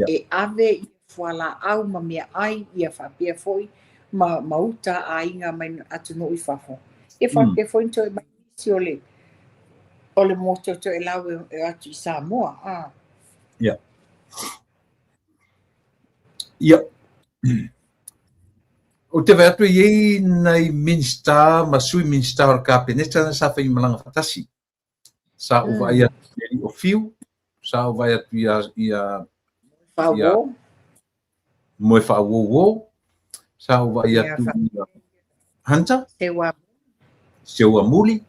E ave I fuala au ma mea ai ia whapea foi ma mauta a inga mai atu no I whafo. E whapea foi to I mai isi o le moto to I lau e atu I Samoa. Ia. Ia. O te vai atu iei nei minsta, ma sui minsta o kapeneta na sa whai malanga fatasi. Sa o vai atu o fiu, sa o vai atu ia Whawo. Moe whawo, sa o vai atu hanta, seua muli.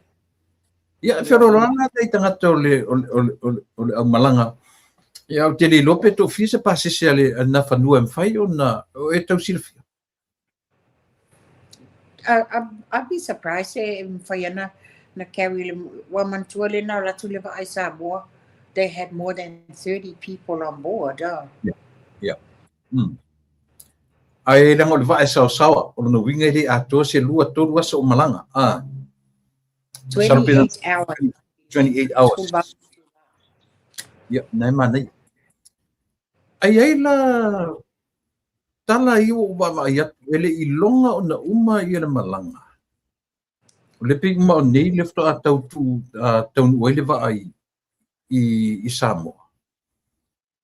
Ia, whiarolanga tei tangata o le au malanga. Ia, o te le lope to fisa pasese ale na whanua mwhai o na o e tau silfia. I'd be surprised if Fayana na carry Wamantua le na ratu le vai Samoa. They had more than 30 people on board. Yeah. Ai lang o le vai sawa o no winga le ato se lua tolu asa o malanga. 28 hours. 28 hours. Yeah, nai manai. Ai la tala I o wa mai ele I longa o na uma I le malanga. O le ping ma o nei le fto a tau tu tau o le va ai I Samoa.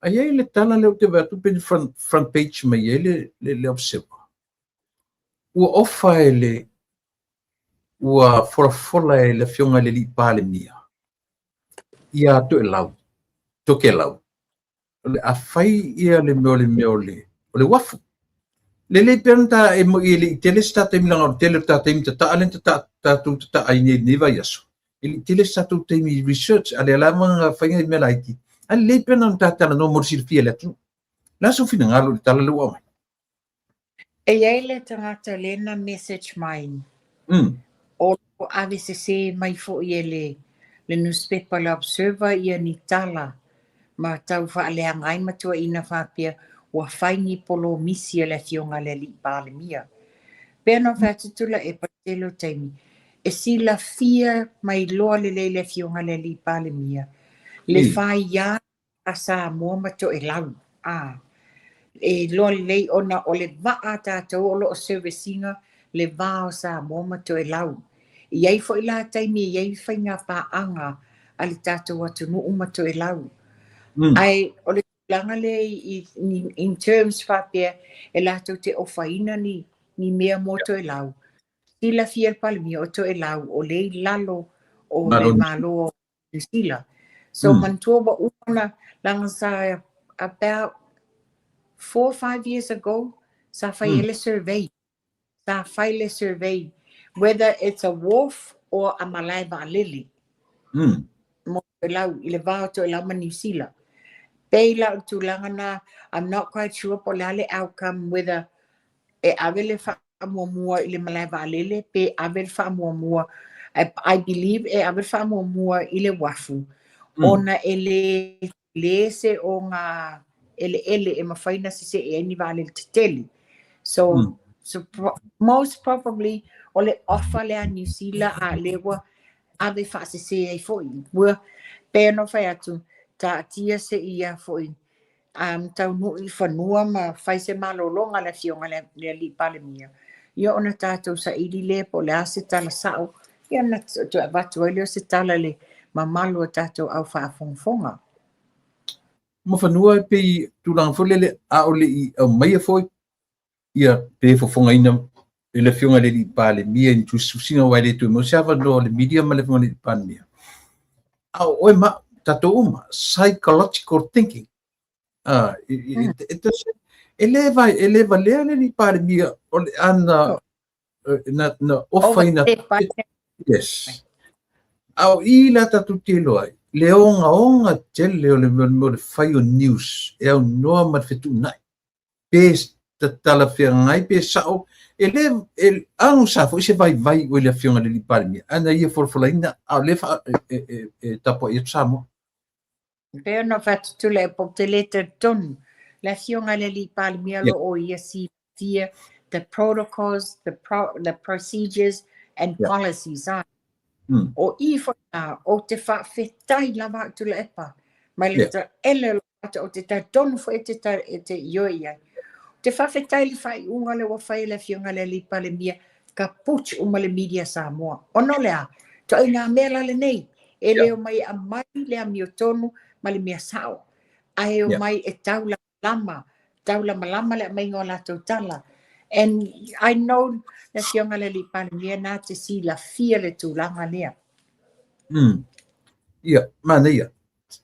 Ai le tala le o te vatu pen front page mai le observa. Ua ofa ele ua fola le fionga le li pale mia. Ia to e lau. Toke lau. Le afai ia le meole. O le wafu. Le penta e mo ile tele stata mi langa tele tata mi tata alenta tata tata aine ni va yaso. Ile tele stata te mi research ale la manga fainga me laiti. Ale pena tata no mo sirfia le tu. La so fina ngalo tala le wa mai. E ele tangata lena message mine. O AVCC mai fo ele le newspaper le observer ia ni tala. Ma tau fa ale ngai matua ina fa pia wa faini polo misi le fionga le li pale mia. Pena fa tula e patelo taimi. E sila fia mai loa le fionga le li pale mia. Le fai ya asa mo mato e lau. E loa le ona o le vaa tātou o lo servicinga le vaa sa mo mato e lau. Iai fo ila taimi iai whainga paanga ali tātou atu no umato e lau. Ai o le langa le in terms whapea e lato te ofaina ni mea moto e lau. Sila fia palmi o to e lau o le lalo o le malo o sila. So mantua wa umana langa sa about 4 or 5 years ago sa faile survey. Sa faile survey whether it's a wolf or a malai ba lily. Mo e lau I le vao to e lau ma New Zealand. Peila tulangana, I'm not quite sure po lale outcome whether e avele fa mua I le malai va lele pe avele fa mua I believe e avele fa mua I le wafu ona ele se o nga ele e mafaina se e ni vale tele so most probably ole offer le New Zealand a lewa ave fa se e foi we pe no fa atu ta tia se ia foi tau no I whanua ma whai se malolonga le fionga le li pale mia. Ia ona tātou sa ili le po le ase tala sao. Ia na tu watu ele o se tala le ma malu o tātou au whaafonga. Ma whanua pe tūranga fole le a ole I au maia foi. Ia pe fofonga ina le fionga le li pale mia in tu susinga wai le tu mo se ava no le media ma le fionga le li pale mia. Au oi ma tātou uma psychological thinking. Eleva lea le li pare mia o le ana na ofa ina yes au I la tatu te loai le onga tele o le mo le fai o news e au noa ma fetu nai pe tala fia ngai pe sao ele anu sa fo se vai o le fionga le lipalmi ana ia forfolaina a le fa tapo ia samo Pea no whatutula e po te leta tonu. La fionga le li palmi alo o ia si tia the protocols, the procedures and Yeah. policies. Mm. O i whaka o te whawhetai lava tula epa. Mai le Yeah. ta ele o te ta tonu fo e te ioi ai. Te whawhetai li whai unga le wawhai le fionga le li palmi ka puch uma le media Samoa. Ono lea, to ai ngā mea le nei. E leo mai a mai le a mio tonu ma le mea sao. Ai o mai e taula lama le mai ngō lātou tala. And I know na fionga le li palmi nā te si la fia le tūlanga lea. Ia, mana ia.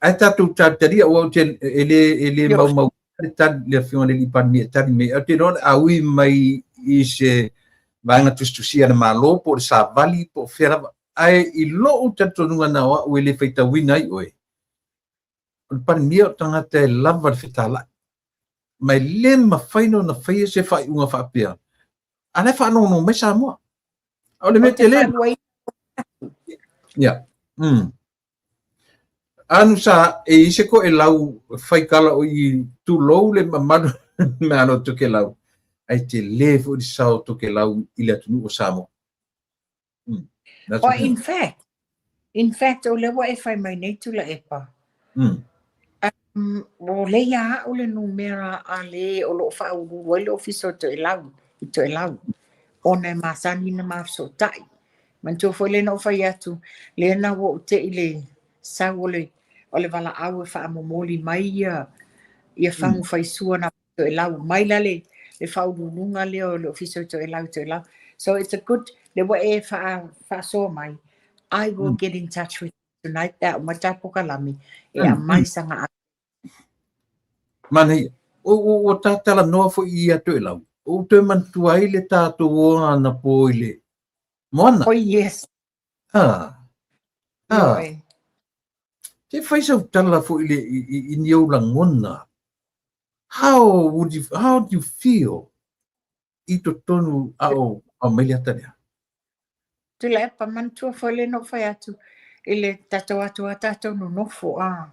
Ai tātou tātaria o te ele mau le tari le fionga le lipani e tari me o te rona aui mai i se vanga tustusia na malo po le savali po fera ai i lo tatonunga na o ele feita wina i oe. O le pani o tangata e lava le fetala. Mai le mawhaino na whaia se whai unga whapea. Ana whanongo mai Samoa. O le me te le. Ia. Anu sa e ise ko e lau fai kala o i tu lou le mamadu me ano toke lau. Ai te le fo di sao toke lau i le atunu o Samoa. In fact, o lewa e fai mai nei tula epa. O le ia o le numera a le o lo fa o le ofiso to e lau. O ne masani na mafso tai. Man tu fo le no fai atu. Le na wo te i le sa o le wala au e wha amomoli mai ia whangu whai sua na to e lau. Mai lale le whau nunga le o le ofiso to e lau. So it's a good, le wa e wha soa mai. I will get in touch with you tonight. That matapo kalami. E a mai sanga a. Mana ia. O tātala noa fo i atu e lau. O te mantua i le tātou o ana po i le. Moana. Oh yes. Te whaisau tala fo i le i niau la ngona. How do you feel i to tonu au maili atarea? Tu le pa mantua fo le no fai atu. Ile tatou atu no nofo a.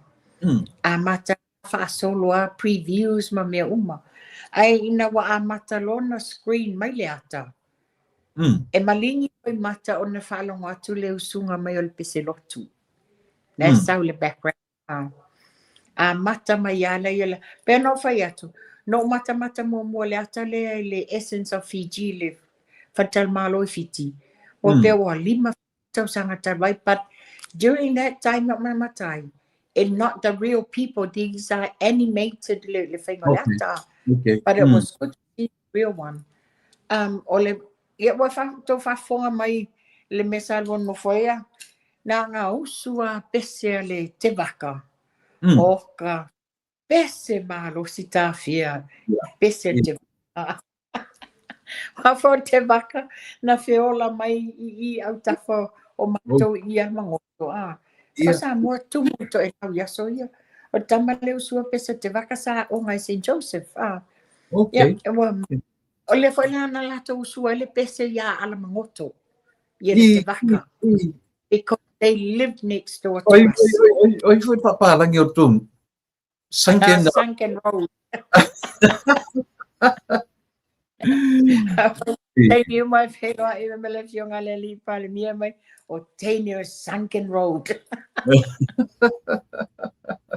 A mata fa solo a previews ma mea uma. Ai ina wa a mata lona screen mai le ata. E malingi oi mata o na whalongo atu le usunga mai o le pese lotu. Na sau le background. A mata mai ala i ala. Pea no whai atu. No mata mua le ata le essence of Fiji le fatal malo i fiti. O pea wa 5 tau sanga tarwai. But during that time of my matai, and not the real people, these are animated le whainga le ata. But it was good to see the real one. O le ia wa to fa fonga mai le mesalo no foia na nga usua pese le te vaka o ka pese malo sita fia pese te wa fo te vaka na feola mai i au tafo o mato ia mangoto fa sa mo tu to e au ya so ia o tamale usua pese te vaka sa o ngai St. Joseph o le foi na lato usua le pese ya ala mangoto ia le te vaka because they live next door to us. Oi foi papalangi o tum. Sunken Road. Thank you, my fellow. Even if you're going to leave Palmia, or 10 years Sunken Road.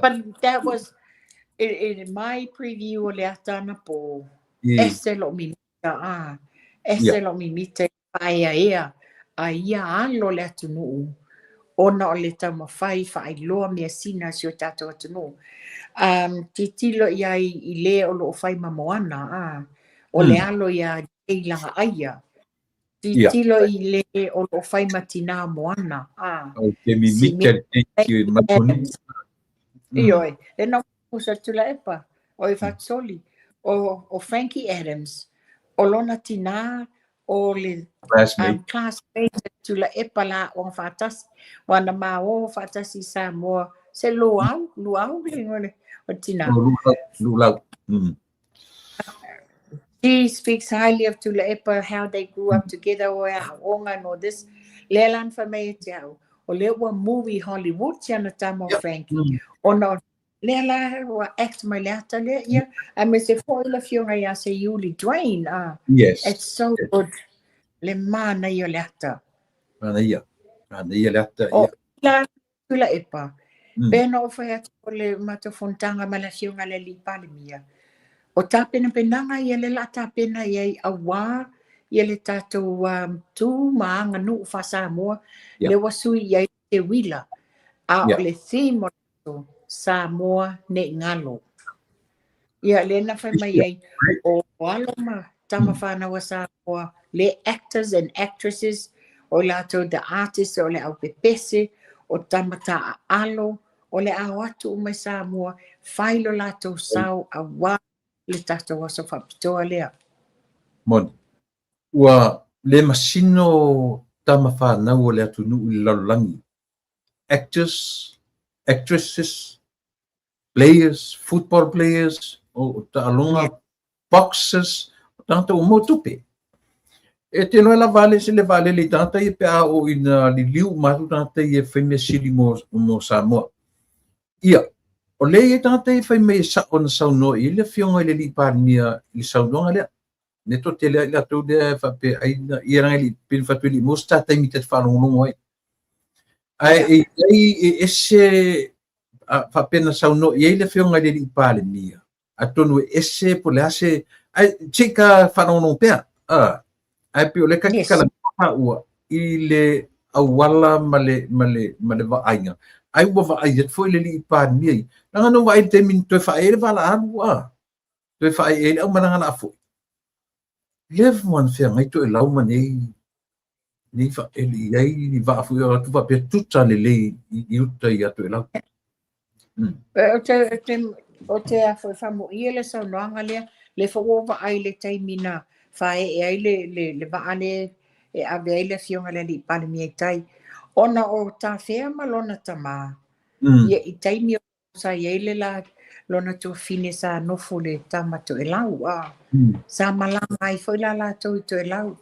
But that was in my preview. Leatana po. Ese lo mimita. Ese lo mimita. Paia. Aia alo le atunu. Ona o le tau mawhai whai loa mea sina si o tātou atunu. Titilo ia i le o lo whai mamoana. O le alo ia i langa aia. Titilo i le o lo whai matina moana. Te mi mika te matoni. Ioi. Le na usa tula epa. O i whaksoli. O Frankie Adams. O lona tina o le Classmate. classmate tula e pala o fatas wana ma o fatas i Samoa se luau le ngone o tina. Lulau. She speaks highly of Tula Epa, how they grew up together, o onga no this lelan fa me tau o le wa movie Hollywood chana tamo Frankie o no lela wa act my lata le ya I me se foi la fiona ya se Yuli Dwayne Yes. it's so good le mana yo lata Ana ia lata o ia. la Tula Epa beno fa ya le mata fontanga mala fiona le li palimia o tapena penanga ia le la tapena ia awa ia le tatou tu maanga nu fa Samoa le wasui ia te wila a o le theme o Samoa ne ngalo ia le na fa mai ai o aloma tama fana wa Samoa le actors and actresses o lato the artists o le au pepese o tamata alo o le awatu mai Samoa failo lato sau awa le tatou aso whapitoa lea. Mon. Ua le masino tama whanau o le atunu i lalulangi. Actors, actresses, players, football players, o ta'alonga boxers, o tangata o motupe. E te noe la vale se le vale le tangata i pe a o ina li liu matu tangata i e whaime sili mo Samoa. Ia, o le i tangata i whaime sa o na saunoa i le fionga i le li pārnia i saunoa lea. Ne to te lea i la tau lea whape aina i ranga li pin whatu li mo stata i mi te whanongonongo ai. Ai ese whape na saunoa i le fionga i le li pārnia. A tonu ese po le ase, ai tika whanongonongo pea. Ai pio le kakikala ua i le awala male vaainga. Ai ua vaai fo le li pārnia i. Nanga no vai te min toi whaere wala anua. Toi whaere au mananga na fo. Lev man fea ngai to e lau manei ni fa eli ai ni va fu yo tu va pe tutta le i utta i atu e lau. O te a whamu i le sau noanga lea le whaowa ai le taimina whae e ai le vaale e ave ai le fionga le li pale mi e tai ona o ta whea malona tama ia i taimi o sa i le la lona tu fine sa nofo le tamato e lau sa malanga ai foi la to e lau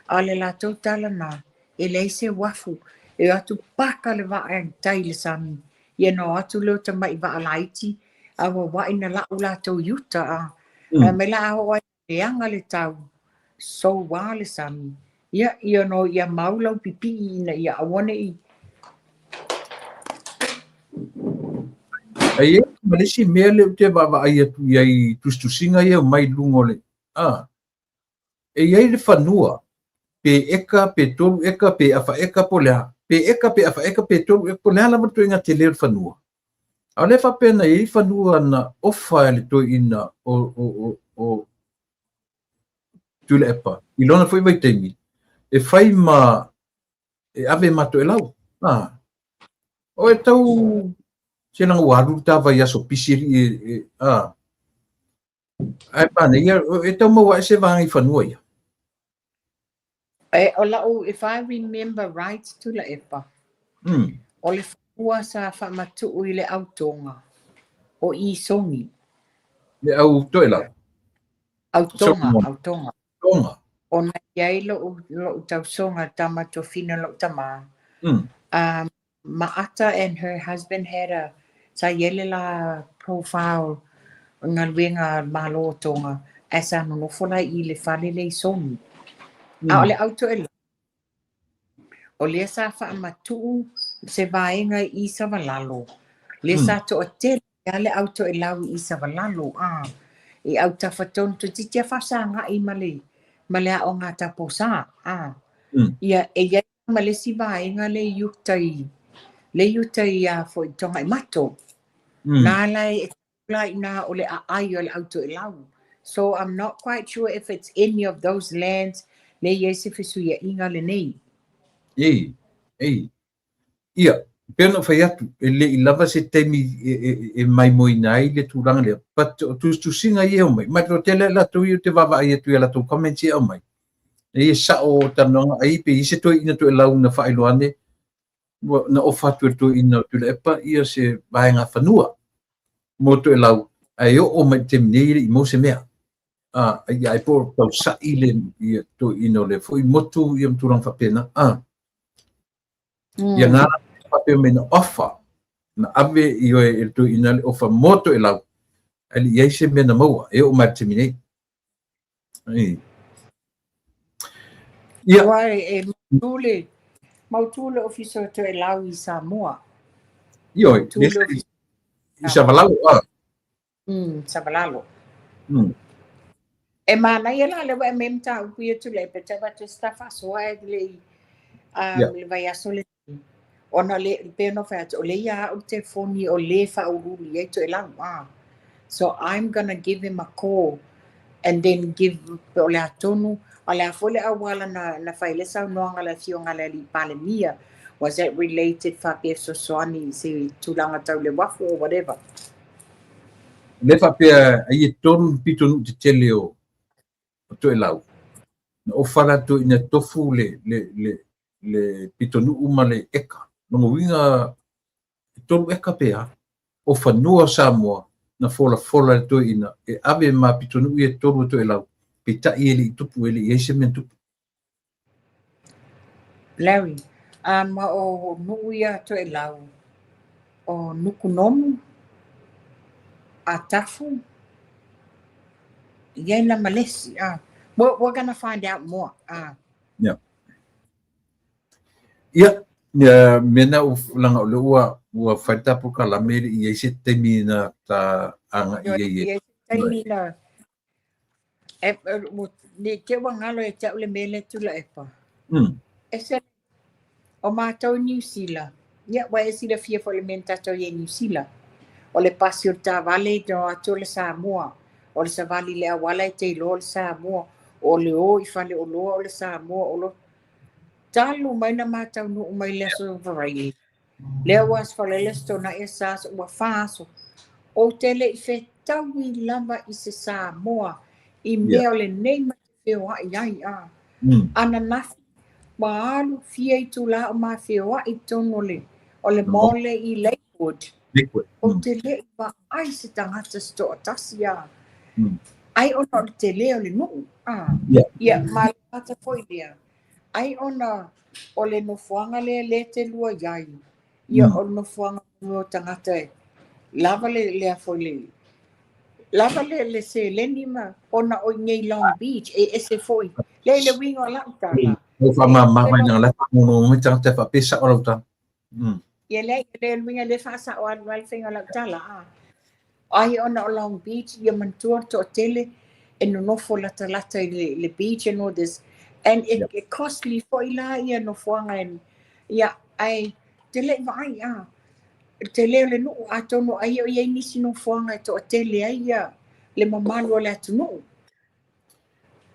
a le la to tala na e le se wafu e atu paka le va ai tai le sami ia no atu le ta mai va alaiti a wa ina la ula to yuta me la o e anga le tau so wa le sami ia no ia maula pipi na ia awone i Ai malesi mele te va ai atu ai tu singa ia mai lungole. E ai le fanua pe eka pe tolu eka pe afa eka polea pe eka pe afa eka pe tolu eka polea la matu inga te le fanua. Au le fa pena i fanua na ofa le to ina o Tula Epa. I lona foi vai temi. E fai ma e ave mato e lau. O e tau se nang waru ta vai aso pisiri ai pane ia e tau maua se vangi fanua ia. O la o if I remember right Tula Epa. O le fua sa whamatu i le autonga o i songi. Le au to e lau. Autonga. Tonga. O na iai lo tau songa tama to fina lo tama. Maata and her husband had a sa yele la profile ngal winga malo tonga asa no fola i le fale le songi. A le auto e o le sa fa matu se vaenga i savalalo. Le sa to hotel ya le auto e lau i savalalo i auta faton to titia fasanga i male o ngata posa ia e ia male si vaenga le yutai a fo tonga i mato na lai na o le ai o le auto e lau. So I'm not quite sure if it's any of those lands le yesi fisu ia inga le nei. Ia, pena fai atu, le i lava se temi e mai moina ai le tūranga lea, but tu singa i au mai, mai to tele la tu i te wawa ai atu i la tu comments i au mai. e sa o tanonga ai pe ise to ina to lau na whailoane na o fatu to ina to le pa ia se vaenga whanua mo to lau ai o mai te mnei i mo se mea ai ai po tau sa ile ia to ina le foi motu i am turang whapena ia ngā whape me na ofa na ave i o e to ina le ofa moto lau ali ia se mea na maua o mai te mnei ia wai mautule officer to lau i Samoa. Io, isa valalo Sabalalo. E mana ia la le wa memta u ia tu le pete ba te stafa so ai le le vai asole ona le pe no fa o le ia o te foni o le fa o ru ia to ela so I'm gonna give him a call and then give o le atonu o le afole a wala na faile sa no ngala fio ngala li palemia. Was that related fa pe so soani se tulanga tau le wafu or whatever? Le fa pe ai ton pitonu te tele o to elau na o fala to ina tofu le pitonu uma le eka no winga to eka pe o fanua Samoa na fola to ina e ave ma pitonu e to elau pita ele tupu ele ese mentu Larry ma o nuia to elau o nukunomu a tafu yena malesi we're gonna find out more yeah mena u langa le ua faita po kala meri i ese temina ta anga i temina ni te wangalo e tau le mele tula epa ese o mātou New Zealand ia wa esi le fia fo le menta tau ye New Zealand o le pasi o ta vale do ato le Samoa o le savali le awala e te ilo le Samoa o le o i fale o loa o le Samoa o lo talu mai na mātou nu mai le so varai le was fale le stona e sas ua faso o tele i fe tawi lava i se Samoa i mea o le neima te feo ai ana nafi maalu fia i tula o ma feo i tono le o le mole i Lakewood o te le i wa ai se tangata sto atasi ai ona o te le o le nuu ia malata foi lea ai ona o le nofuanga le te lua iai ia o nofuanga o tangata e lava le foi lava le se lenima ona o ngei Long Beach e ese foi le wingo la utala o fa mama na la no me tanta fa pesa o la ia le winga le fa sa o al finga la utala ai ona o Long Beach ia mantua to tele e no fo la le beach and all this and it costly for ila ia no fuanga en ia ai tele vai tele le no atono ai ia nisi no fuanga to tele ai ia le mamalu le atunu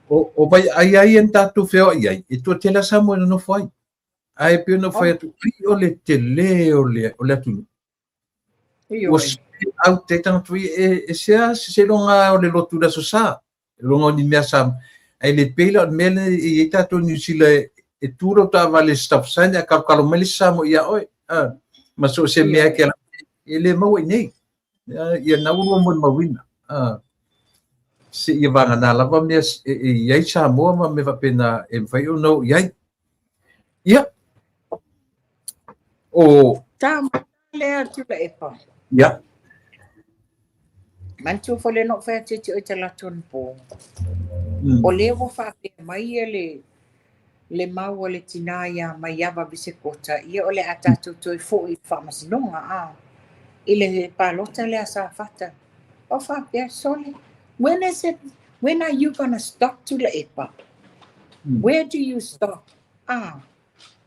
o vai ai en tatu feo ai e to tele sa mo no foi ai pe no foi tu o le tele o le atunu was out te tang tui e se longa o le lotu da so sa longa ni mea sam ai le pela mele e tato New Zealand e turo ta vale stop sign a kalkalo mele samo ia oi ma so se mea ke ele mau nei ia na ulo mo mawina se ia vanga na lava me ia Samoa ma me va pena e vai o no ia o tam le tu le epa ia mantu fo le no fa te te la ton po o le wo fa pe mai le mau le tinaya mai ava bisekota ia o le atatu to fo i farmasinonga ile palota le asa fata o fa pe sole when are you gonna stop to le epa where do you stop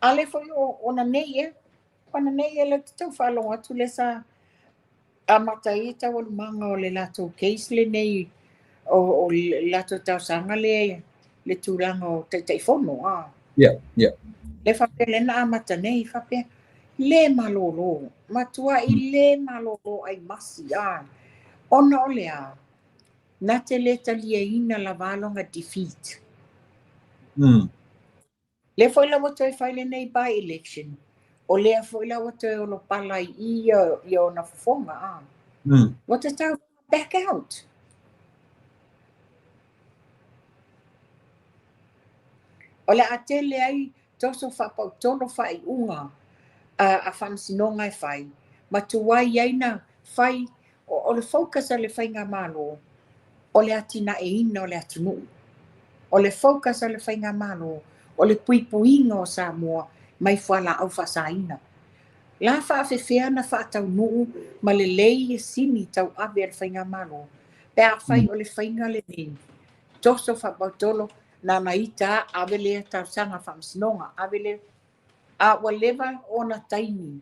ale fo yo ona nei le to fa lo atu le sa amatai ta wal manga o le lato case le nei o lato tau sanga le turanga o te fono le fa pe le na amata nei fa pe le malolo matua i le malolo ai masi ona o lea na te le talia ina la valonga defeat Le foi la moto e whaile nei by election. O lea foi la moto e ono palai i o na fofonga. What is tau back out? O le atele ai toso whapau tono whai unga a whamsinonga e whai. Ma tuwai ai na whai o le focus a le whainga malo. O le atina e ina o le atunu. O le focus a le whainga malo. O le puipuinga o Samoa mai whala au whasaina. La whaafewhea na whaatau nuu ma le lei e sini tau awe al whainga malo. Pea whai o le whainga le nei. Toso whapautolo na naita awe lea tau sanga whamsinonga. Awe le a walewa o na taimi.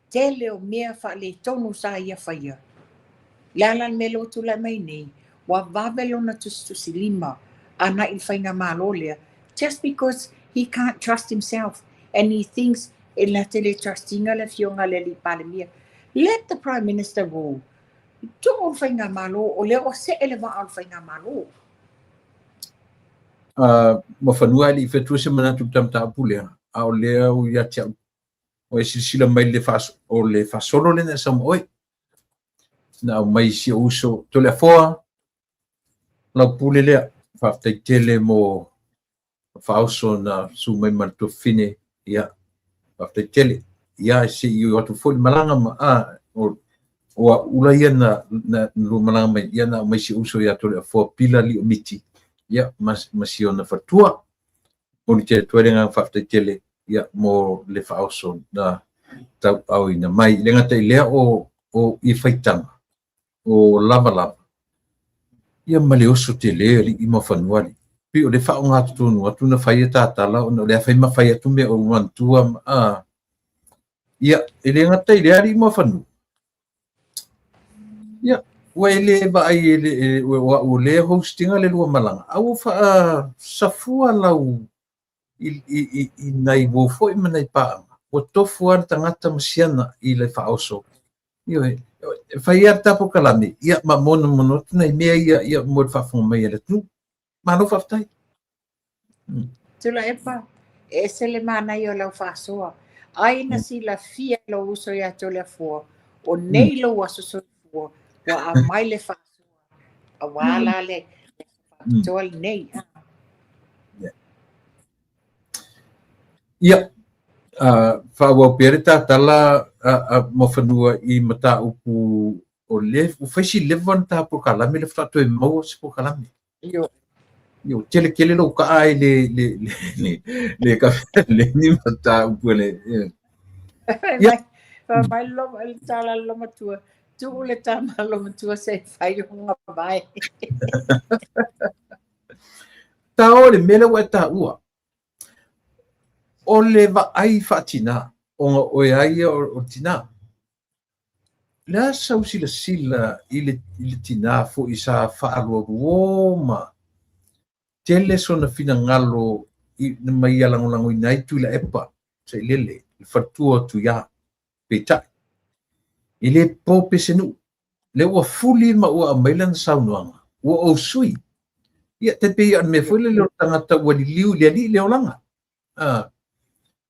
Tele o mea wha le tonu sa ia whaia. Lalan me lotu la mai nei. Wa vavelo na tustusi lima. Ana il whainga malo lea. Just because he can't trust himself and he thinks in la tele trustinga le fionga le li palemia. Let the Prime Minister rule. Don't whainga malo o leo se eleva al whainga malo. Ma whanua li whetua se manatu tam tāpulea. A o lea u ia tia o e sila mai le o le whasolo le na sam oi. Na o mai si uso to le foa. Lau pule lea. Whaftai tele mo whauso na su mai manatu fine ia. Whaftai tele. Ia se i o atu foli malanga ma o ula ia na malanga mai. Ia na mai si uso ia to le foa pila li o miti. Ia masi ona fatua. Oni te tuarenga whaftai tele. Ia mo le whaoso na tau au ina mai. Lenga te lea o i whaitanga. O lava. Ia male oso te lea li i mawhanua li. Pi o le whao ngā tutunu atu na whaia tātala. O le whai mawhai atu me o wantua. Ia lenga te lea li i mawhanua. Ia wa ele ba ai ele o le hostinga le lua malanga. Au wha safua lau i nai wo foi manai pa o tofu ar tangata masiana i le faoso io fai ar tapo kalami ia ma mono nei mea ia mo fa fo mai le tu ma no fa tai Tula epa ese le mana io la fasoa ai na si la fia lo uso ia tole fo o nei lo waso so fo wa a mai le fasoa a wala le tol nei ia fa wa perita tala mo fanua i mata upu o le u faisi levan ta po kalami le fato e mo se po kalami yo kele lo ka ai le ka le ni mata upu le ia fa mai lo el tala lo matua tu le tama lo matua se fai unha vai ta ole mele wa ta ua o le va ai fatina o e ai o tina la sau sila ile tina fo isa fa aloma tele sona fina ngalo i mai lango inai tu la epa se lele fatua tu ya peta ile po pesenu le wa fuli ma wa mailan saunuanga wa o sui ia te pe an me foi le tangata wa liu le olanga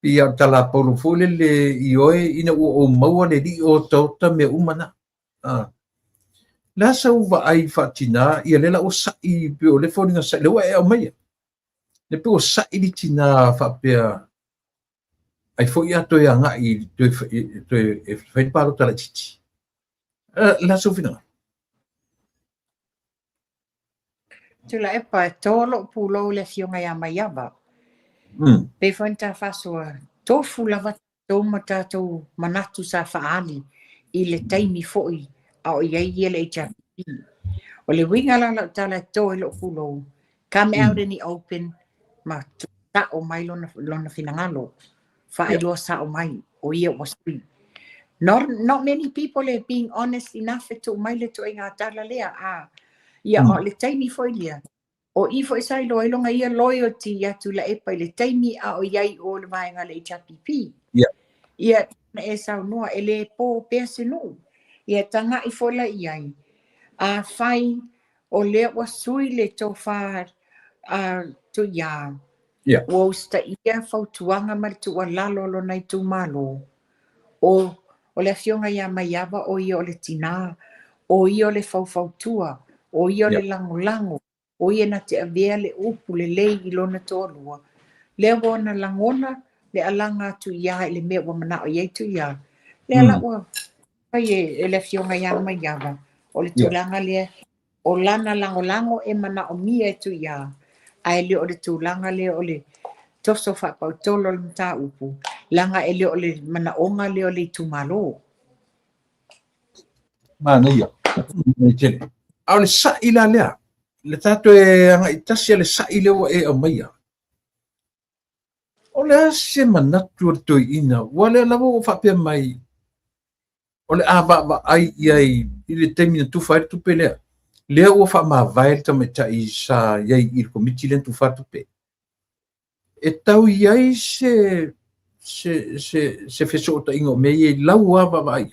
ia tala polo fole le ioe ina o maua le li o tauta me umana. La sau va ai fatina ia lela o sai pe o le foninga sai le wa e o mai. Le pe o sai li tina fa pe ai foi ato ia nga i to e fai paro tala chichi. La sau fina. Tula epa tolo pulo le fionga ia mai aba. Pe fanta fasoa tofu lava toma tatou manatu sa faali i le taimi foi a o iai le HRP. O le winga la tala to i lo pulo. Come out in the open ma ta o mai lona finangalo. Fa i lo sa o mai o ia wasui. Not many people are being honest enough to mai le to inga tala lea ia o le taimi foi lea. O i foi sai lo ilonga ia loyalty ya tu la epa le taimi a o iai o le vaenga le HRPP. Ia e sau noa ele po pese no. Ia tanga i fola iai. A fai o le wasui le tofar to ya. Yeah. Ua usta ia fautuanga ma le tualalo lo nai tumalo. O le afionga ia maiava o ia o le tina, o ia o le faufautua, o ia o le langolango, o ia na te avea le upu le lei i lona tōlua. Lea wana langona, le alanga atu ia le mea wa mana o iei tu ia. Le ala ua, pai e le afionga ia maiava, o le tūlanga lea, o lana langolango e mana o mia e tu ia. Ai le o le tūlanga lea o le toso whapautolo le mta upu. Langa e leo le mana onga leo le tumalo. Mana ia. Au le sa ila lea. Le tato e anga itasi le sa ile wa e amaya. O le ase manatu o toi ina. Wale lawa o whapea mai. O le aba ai iai i le temina tuwhaere tupe lea. Lea ua wha maa vael tameta i sa iai i le komiti len tuwhaere tupe. E tau iai se feso o ta ingo me i lau ava vai.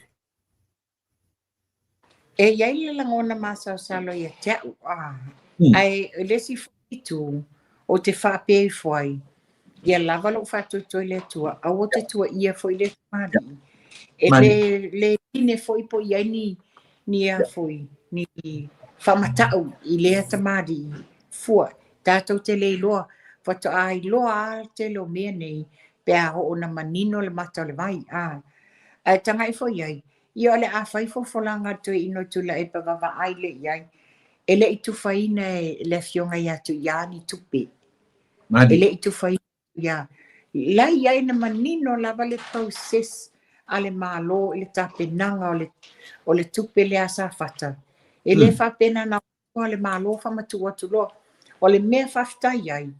E iai le langona masao salo ia te ai lesi fitu o te whape i fwai. Ia lava lo whatu toi le tua. Au o te tua ia fwai le mari. E le ine fwai po iai ni a fwai. Ni whamatau i lea tamari. Fua. Tātou te le loa. Whatu ai loa te lo mea nei. Pea ho o na manino le mata le vai. Ai tanga i fwai iai. Ia ole a whai fofolanga tu ino tula e pavava ai le iai. Ele i tu whaina e le fionga ia tu iani tupe. Ele i tu whaina ia. La iai na manino lava le process ale malo le tapenanga o le tupe le asa fata. Ele whapena na o le malo whamatu atu lo. O le mea whafta iai.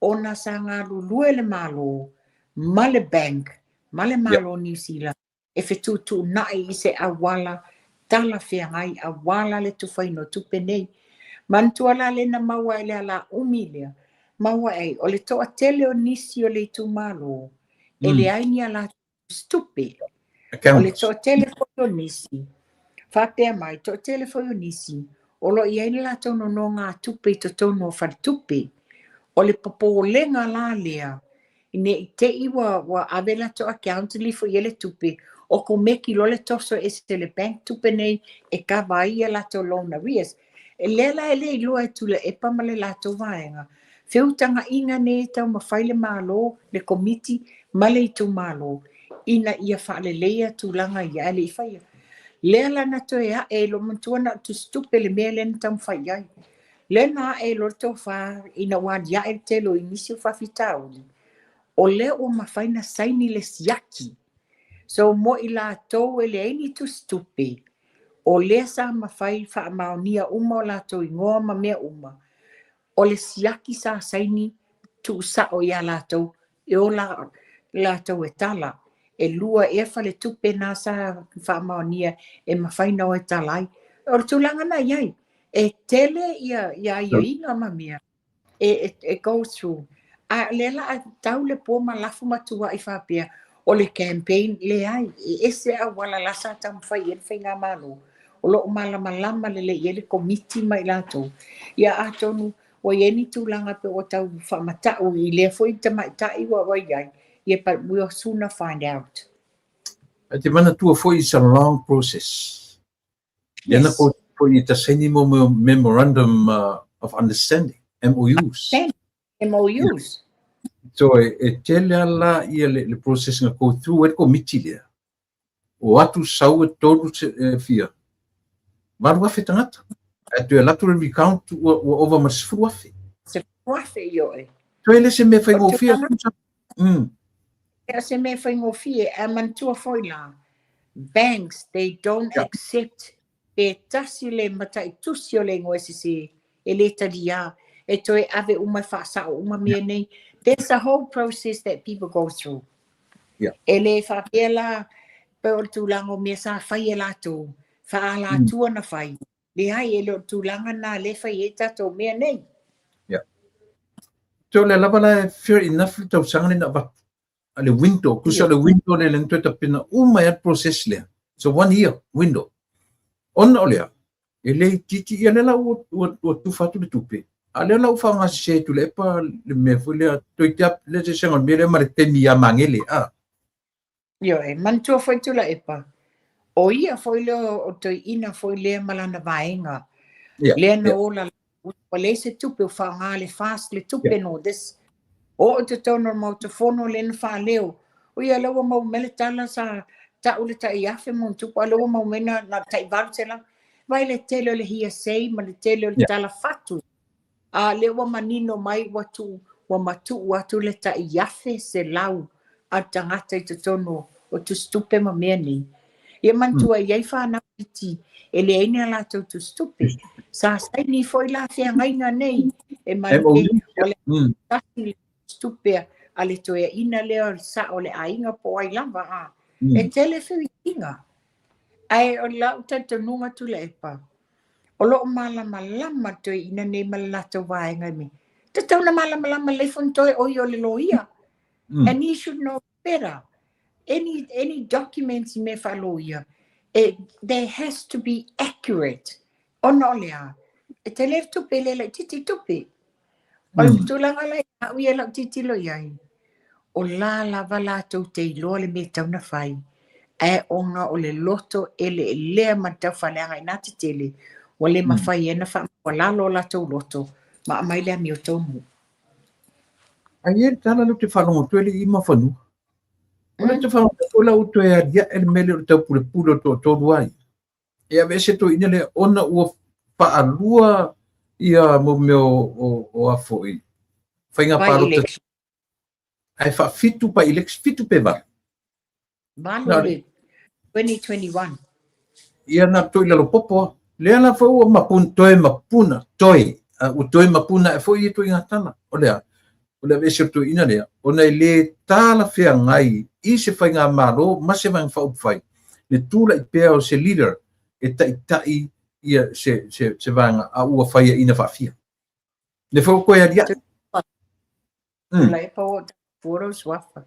Ona sa ngā lulue le malo. Ma le bank. Ma le malo New Zealand. E whetutu nai i se awala, tala whiangai, awala le tu whaino tupe nei. Mantuala le na maua ele ala umilia. Maua ei, o le toa tele o nisi o le tu malo. E le aini ala stupe. O le toa tele o nisi. Whapea mai, toa tele o nisi. O lo i aini la tono no ngā tupe i to tono o whare tupe. O le popo lenga la lea. Ne i te iwa avela to account li fo yele tupe. O ko meki lo le toso e se le bank tupe nei e ka vai e lato loan arrears. E lela e le ilua e tula e pamale lato vaenga. Whiutanga inga ne tau mawhaile malo le komiti male i tu malo. Ina ia whaale leia tūlanga ia ele i whaia. Lela na to e lo mantuana tu stupe le mea len tau whaiai. Lena e lo to wha ina wad ia e te lo inisi whawhitauli. O le o mawhaina saini le siaki. So mo i la tau e le aini tu stupe. O le sa mawhai wha maonia uma o la tau ingoa ma mea uma. O le siaki sa saini tu sa o ia la tau. E o la tau e tala. E lua e fa le tupe na sa wha maonia e mawhaina o e talai. O le tūlanga na iai. E tele ia inga ma mea. E go through. A lela a tau le po ma lafu matua i whapea o le campaign le ai. E ese a wala lasa tam whai e whainga malo. O lo malama le le komiti mai lato. Ia a tonu o ieni tūlanga pe o tau whamatau i le fwoi tamaitai wa wai ai. Ia but we'll sooner find out. A te mana tua foi is a long process. Yana ko foi ta seni mo memorandum of understanding, MOUs. MOUs. So e tele ala ia le process nga go through e committee le. O atu sau e tolu fia. Maru afe tangata. E tu e latu le recount o over masfru afe. Se afe yo e. So ele se me fai ngofia. Se me fai ngofia e mantua foi la. Banks, they don't accept e tasi le matai tusi o le ngoesisi e le tadia. E toi ave uma whaasa o uma mea nei. There's a whole process that people go through. Yeah. E le whapiela pe o tūlango mea sa whai e lato. Wha la tua na whai. Le hai e lo tūlanga na le whai e tato mea nei. Yeah. So le lava la fair enough tau sangani na watu. Le window, kusa le window le lento ta pina uma e process le. So 1 year window. On olea. E le titi ia le la o tu fatu le tupe. Ale la ufa nga se tu le pa le me fule to tap le se sengon me le mare te mi amangele a. Yo e mantua foi tu la epa. O ia foi le o to ina foi le malana vaenga. Yeah. Le na ola o le se tupe o whanga le fast le tupe no des. O te tono mo te fono le na wha leo. O ia lawa mau mele tala sa ta ule ta iafe mo tupu a lawa mau mena na tai vartela. Vai le tele le hia sei ma le tele le tala fatu. A le wa manino mai watu wa matu watu le ta iafe se lau a tangata i te tono o tu stupe ma mea ni. Ia mantua iai whana piti e le aina la tau tu stupe. Sa sai ni foi la fea ngainga nei e mani o le tasi le stupe a le toea ina leo sa o le ainga po ai lava a. E tele fui inga. Ai o la utata nunga tu le epa. O lo malama lama toi ina nei malata waenga mi. Te tau na malama lama le fontoi o yo le loia. And he should know better. Any documents me faloia, there has to be accurate. Onolea. Te lef tupe le titi tupe. O le tulanga lai a uia la titi lo iai. O la lava la tau te iloa le me tau na fai. E onga o le loto ele lea ma tau whaleanga ina te tele. O le mawhai ena wha o la lo la tau loto. Ma mai lea mi o tau mu. Ai tala lu te whanongo tuele i mawhanu. Ona te whanongo te ola uto e adia ele mele o tau pule pulo to tolu ai. E a vese to ina le ona ua paalua ia mo meo o afo i. Whainga palo te... Ai wha fitu pa election, fitu pe var. Malo le 2021. Ia na toi lalo popo. Lea na whau mapun toi mapuna. Toi. U toi mapuna e fwoi e toi ngatana. O lea. O lea vese to ina lea. O nei le tala whea ngai. I se whainga maro. Ma se whainga whau whai. Le tūla i pēa o se leader. E tai ia se vanga a ua whaia ina whawhia. Le whau koe aria. Lai pa o photos wafa.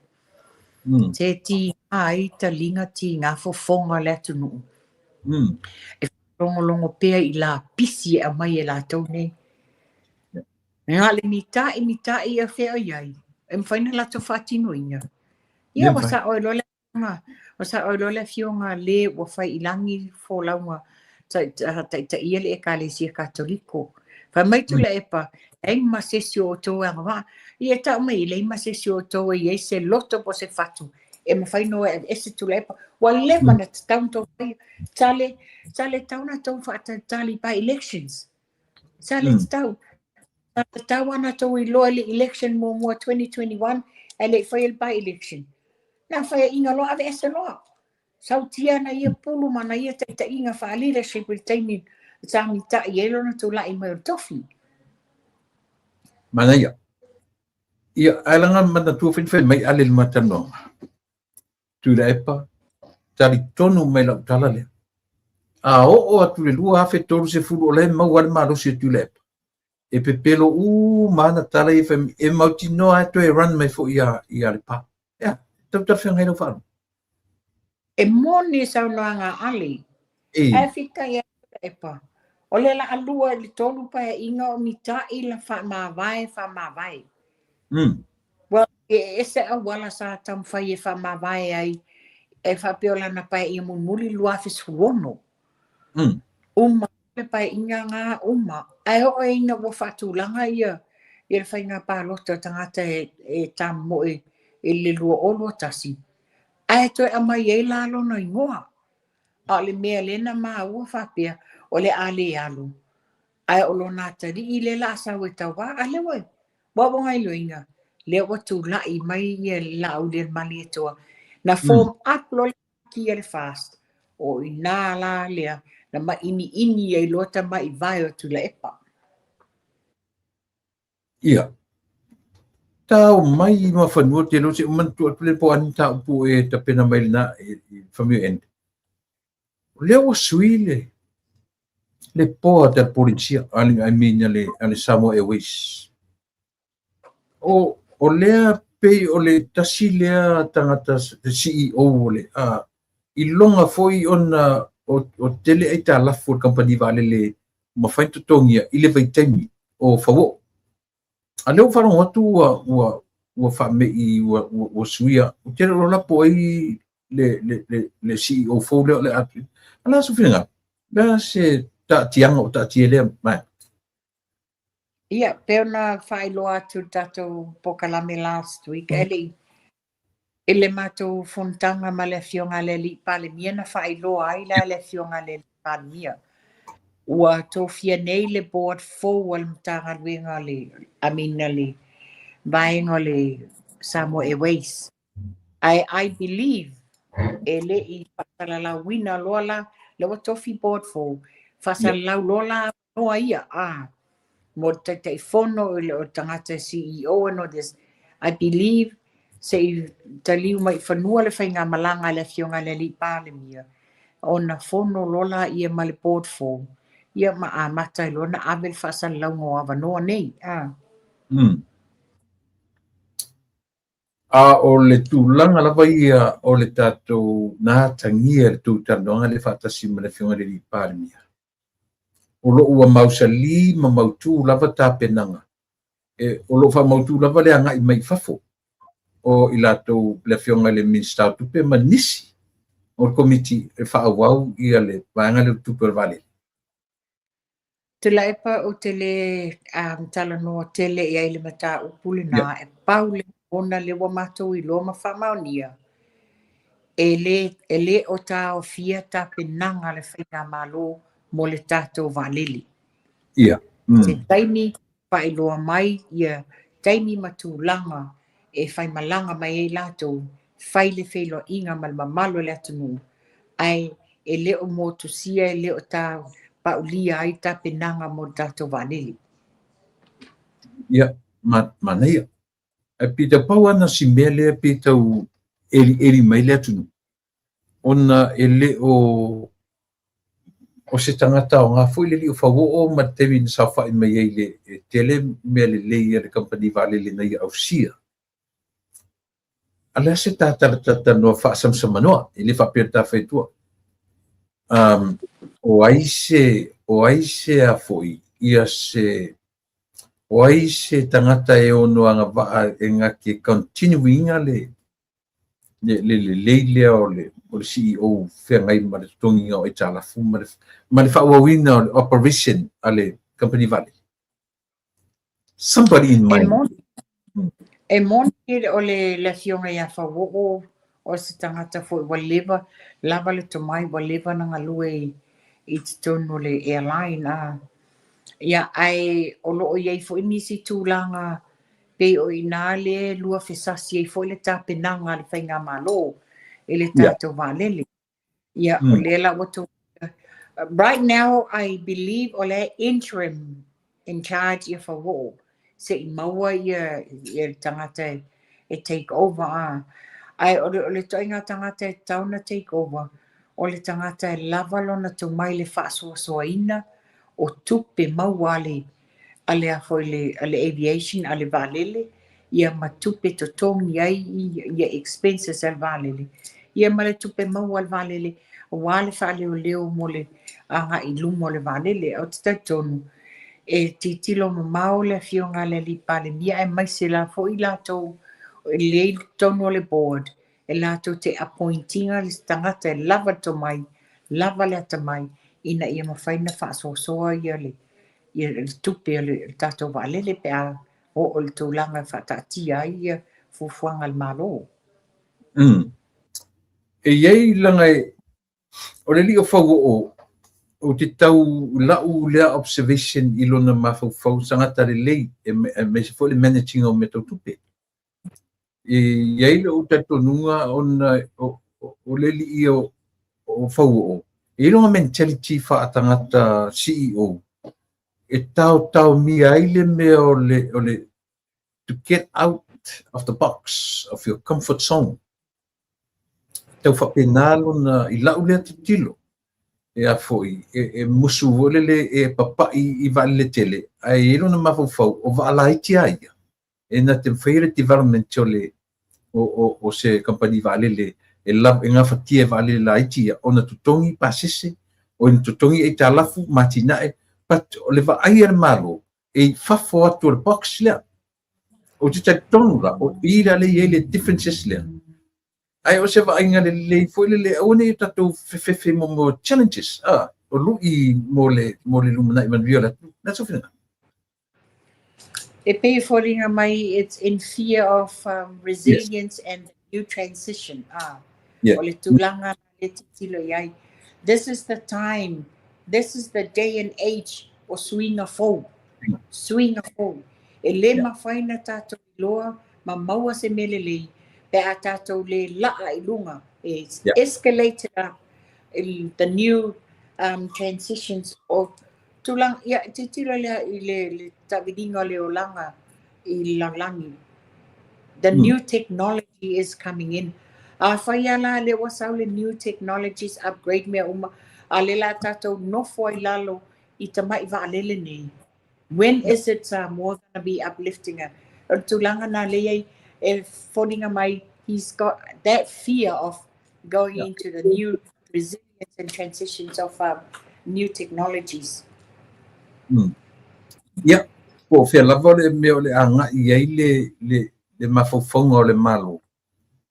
Te ti ai ta linga ti ngā fofonga le atunu. E longo pēa i la pisi a mai e la tau nei. Ngā le mita i a whea iai. E mwhaina la tau whatino inga. Ia wasa oi lole nga. Wasa oi lole fionga le wa whai ilangi fo launga. Ta ia le e ka le sia katoliko. Wha mai tu le epa. Eng masesio o tō anga wā. Ia tau mai le masesio o tō i e se loto po se fatu. E mawhaino e se tu le epa. Wa le mana te taun tō whai. Tale tauna tō whata tali by elections. Tale tau. Tau ana tō i loa le election mua 2021. E le whai by election. Nā whai inga loa ave ese loa. Sautia na ia pulu mana ia te inga wha leadership with taimi tami ta i elo na tu lai mai o tofi. Mana ia. Ia ailanga mana tu whenwhen mai alil matano. Tu la epa. Tari tonu mai lau tala lea. A o atu le lua hafe toru se furu o le mauale marosi tu la epa. E pepelo mana tala e mauti noa to e run mai fo ia le pa. Ia. Tau whengai no wharu. E moni sau noa ngā ali. E whika ia epa. O le la alua le tolu pa e inga o mitai la wha mawai. Well, e se a wala sa tam whai e wha mawai ai. E wha peola na pa e muli lua fishuono. Uma le pa e inga ngā uma. Ai o e ina wo whatulanga ia. I le whai ngā pālota tangata e tam mo e le lua olo tasi. Ai toi a mai e lalo no ingoa. A le mea lena maa ua whapea o le ale alu. Ai o lo nata di i le la sa we tawa a le wai. Wawa ngai loinga. Le watu la i mai i la au le mali e toa. Na form up lo ki e le fast. O i nā la lea na ma ini e lota ma i vai o tu le epa. Ia. Tau mai I ma whanua te lo se umantua tu le po ani ta upu e ta pena mai na i whamio end. Leo sui le poa te policia ani ai mina le Samoa Airways. O lea pei o le tasi lea tangata the CEO o le I longa foi ona o tele ai ta lafo company vale le mawhainto tongia I le vaitaimi o fawo. a leo whanau atu ua whamei ua suia, o tere rola po ai le CEO fau leo le atu. Ala su whiringa, lea se ta tianga o ta tia lea mai. Ia, peona whaeloa atu tatou pokalame last week, ele mātou fontanga ma le fionga le li pale mia na whaeloa ai la le fionga le li pale mia. Ua tō fia nei le board fau al mtanga luenga le, amina le, vaenga le Samoa Airways. I believe ele I whasalalau wina lola, le wa tofi board fau, whasalalau lola noa ia, mo te fono o tangata CEO no this. I believe se taliu mai whanua le whainga malanga le fionga le li pale mia. O na fono lola ia ma le board fau. Ia ma a matai lona avel whasalalau ngoa wanoa nei. O le tūlanga lava ia o le tātou nā tangia le tūtanoanga le whātasi ma le fionga le li pale mia. O lo ua mausali ma mautu lava tāpenanga. O lo wha mautu lava le anga I mai fafo. O I lātou le fionga le minstau tupe ma nisi. O le komiti e whaawau ia le vaanga le tupe vale. Te laipa o te le tala noa tele I aile mata upule na e pau le ona le wa matou I loma whamaunia. E le o tā o fia tāpenanga le whainga malo mo le tātou valili. Ia. Te taimi whailoa mai ia taimi matulanga e whai malanga mai e lātou whai le whailo inga malmamalo le atunu. Ai e leo mo tusia e leo tā paulia ai tā penanga mo tātou valili. Ia, mana ia. E pita pau ana si mea lea pita u eri mai le atunu. Ona e leo o se tangata o ngā fui le li o whawo o ma tewi na sa whai mai ei le tele mea le leia le company valili na ia au sia. Ala se tātara noa whaasamsama noa, I le whapera tā whaitua. O aise a foi, ia se, o aise tangata e ono anga waa e ngā ke continuinga le leilea o le CEO whengai ma le tongi o e tālafu, ma le whaawawina o le operation a le company valley. Somebody in mind. E moni o le fionga ia whawo o se tangata fo wa leva lava le tomai wa leva na ngalue I te tono le airline ia ai o loo iei fo inisi tūlanga pe o ina le lua fesasi ei fo le tāpenanga le whainga malo e le tātou valele ia o le la watu right now I believe o le interim in charge ia whawo se I maua ia tangata e take over ai o le toinga tangata e tauna take over o le tangata e lava lona tu mai le whaasoasoaina o tupe mauale ale a foi le aviation ale valele ia matupe to tongi ai ia expenses al valele ia ma le tupe mau al valele wale fale o leo mo le anga I lumo le valele o te tonu e titilo mamau le fionga le li pale mia e mai se la foi la to le tonu le board e la to te appointinga le tangata e lava to mai lava le atamai ina ia mawhaina whaasoasoa ia le tupe le tatou valele pe a o le tūlanga whatatia ia fufuanga al malo. E iei langai o le li o whago o te tau lau lea observation I lona mawhau sangata le lei e me se fo le managing o me tau tupe. E iei le o tatonunga o le li o whago e longa mentality whaatangata CEO e tau mi aile me o le to get out of the box of your comfort zone. Tau whapenalo na I lau lea te tilo e a foi e musu volele e papai I vale tele ai ilo na mafau o valaiti aia e na te whaire development o se company valele e lab e ngafatia vale laiti o na tutongi pasese o na tutongi e talafu matinae pat o le va ai malo e fafo atu le box lea o te tonu la o ira le le differences le ai o se va inga le foi le o ne tatou fe mo challenges o lu I mo le lumana I man viola na so fina E pei fōringa mai, it's in fear of resilience and new transition. Yeah. O le tūlanga le titilo iai. This is the time, this is the day and age o swinga fōu. Swinga fōu. E le mawhaina tātou I loa, ma maua se melelei, pe a tātou le laa I lunga. It's escalated up the new transitions of tulang ya titilo le tawidinga le olanga I langi. The new technology is coming in. Whaiala le wasau le new technologies upgrade mea uma. A le la tātou nofo I lalo I tamai wa alele nei. When is it more going to be uplifting? Tulanga na le e whoringa mai, he's got that fear of going into the new resilience and transitions of new technologies. Ia, po fia lava le mea le anga I le mawhauwhaunga o le malo.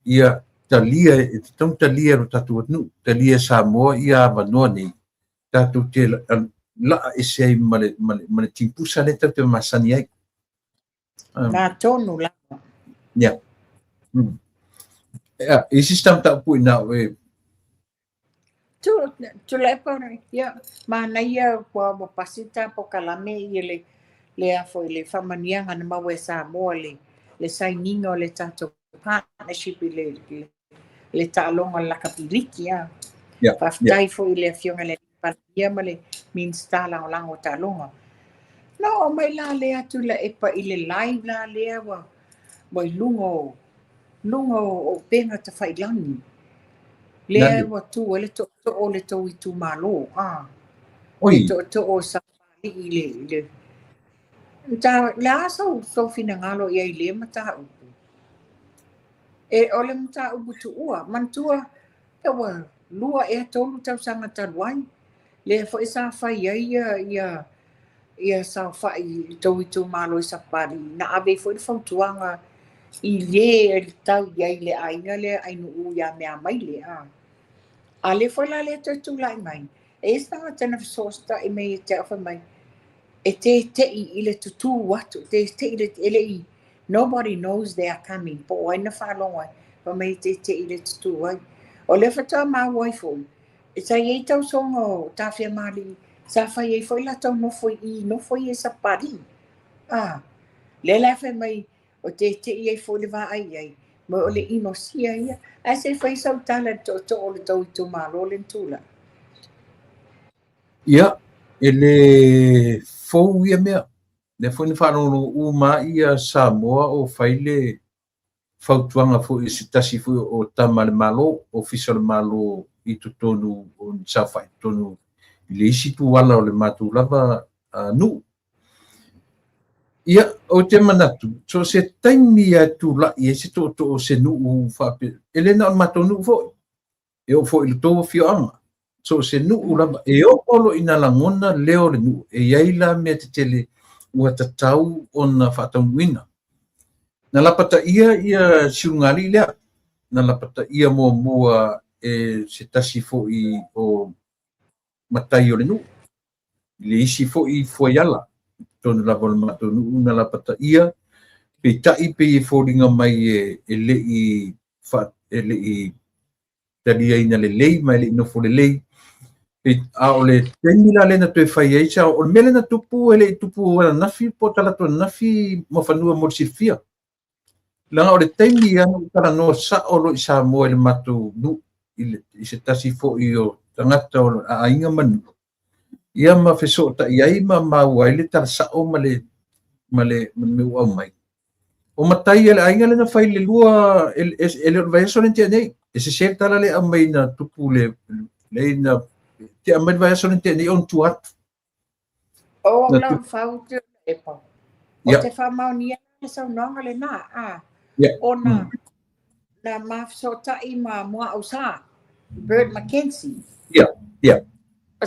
Ia, talia, e te tau talia ro tatu anu, talia Samoa ia wanoa nei. Tatu te la e sei male timpusa le tau te masani ai. Nā tonu la. Ia. Ia, I sistam tau pui na e. Tu lepa ia mana ia po pasita po kalame ia le afo le famanianga na mawe Samoa le saininga o le tato partnership le talonga la kapiriki ia. Faftai fo le fionga le ia male minstala o lango talonga. No mai la le atu la epa ile live la le wa lungo o penga te whailangi. Le wa tu le to o le to I tu malo Oi to o safari ile ta la so fina ngalo ia ile mata upu e ole mata upu tu ua mantua e wa lua e tolu tau sanga taluai le fo isa fa ia sa fa I tu malo safari na ave fo tuanga I le tau ia le ainga le ainu u ia mea mai le Ale foi la le tu lai mai. E stanga tana sosta e me te afa mai. E te I le tutu watu. Te I le nobody knows they are coming. Po ai na whalonga. Pa me te I le tutu wai. O le fata ma wai foi. E sa iei tau songo tawhia mali. Sa whai ei foi la tau no foi e sa pari. Le la whai mai. O te iei foi le wa ai ai. Mo o le inosia ia. A se fai sau tala to o le tau I tu malo le tula. Ia, ele fou ia mea. Le foi ni whanonu uma ia Samoa o whaile whautuanga fo I sitasi fo o tama le malo, o fisa le malo I tutonu o nisawhai, tonu I le isi tu wala o le matu lava nu. Ia, o te manatu, so se taimi tu la I se to o se nu u whape, ele na on mato nu fo, e o fo I le tō fio anga. So se nu u lava, e o olo ina langona leo le nu, e iaila mea te tele ua tatau o na whatau nuina. Na lapata ia siungali lea, na lapata ia mua e se tasi fo I o matai o le nu, le isi fo I fuaiala. Tonu lava le mato nu na lapata ia pe tai pe fōringa mai e lei talia ina le lei mai le inofo le lei pe o le tenila le na toe whai eisa o le mele na tupu le tupu wana nafi po talato nafi mo whanua mo sifia langa o le temi anu kara no sa o lo isa mo le mato nu I se tasi fo I o tangata o a inga manu ia ma feso ta iai ma waile tar sa o male me wa mai o matai ele ainga le na fai le lua ele vai so nte nei e se ser tala le amai na tupu le na te amai vai so nte nei on tuat O la fau te epa o te fa maunia sa nonga le na ona na ma so ta I ma mo ausa Bird Mackenzie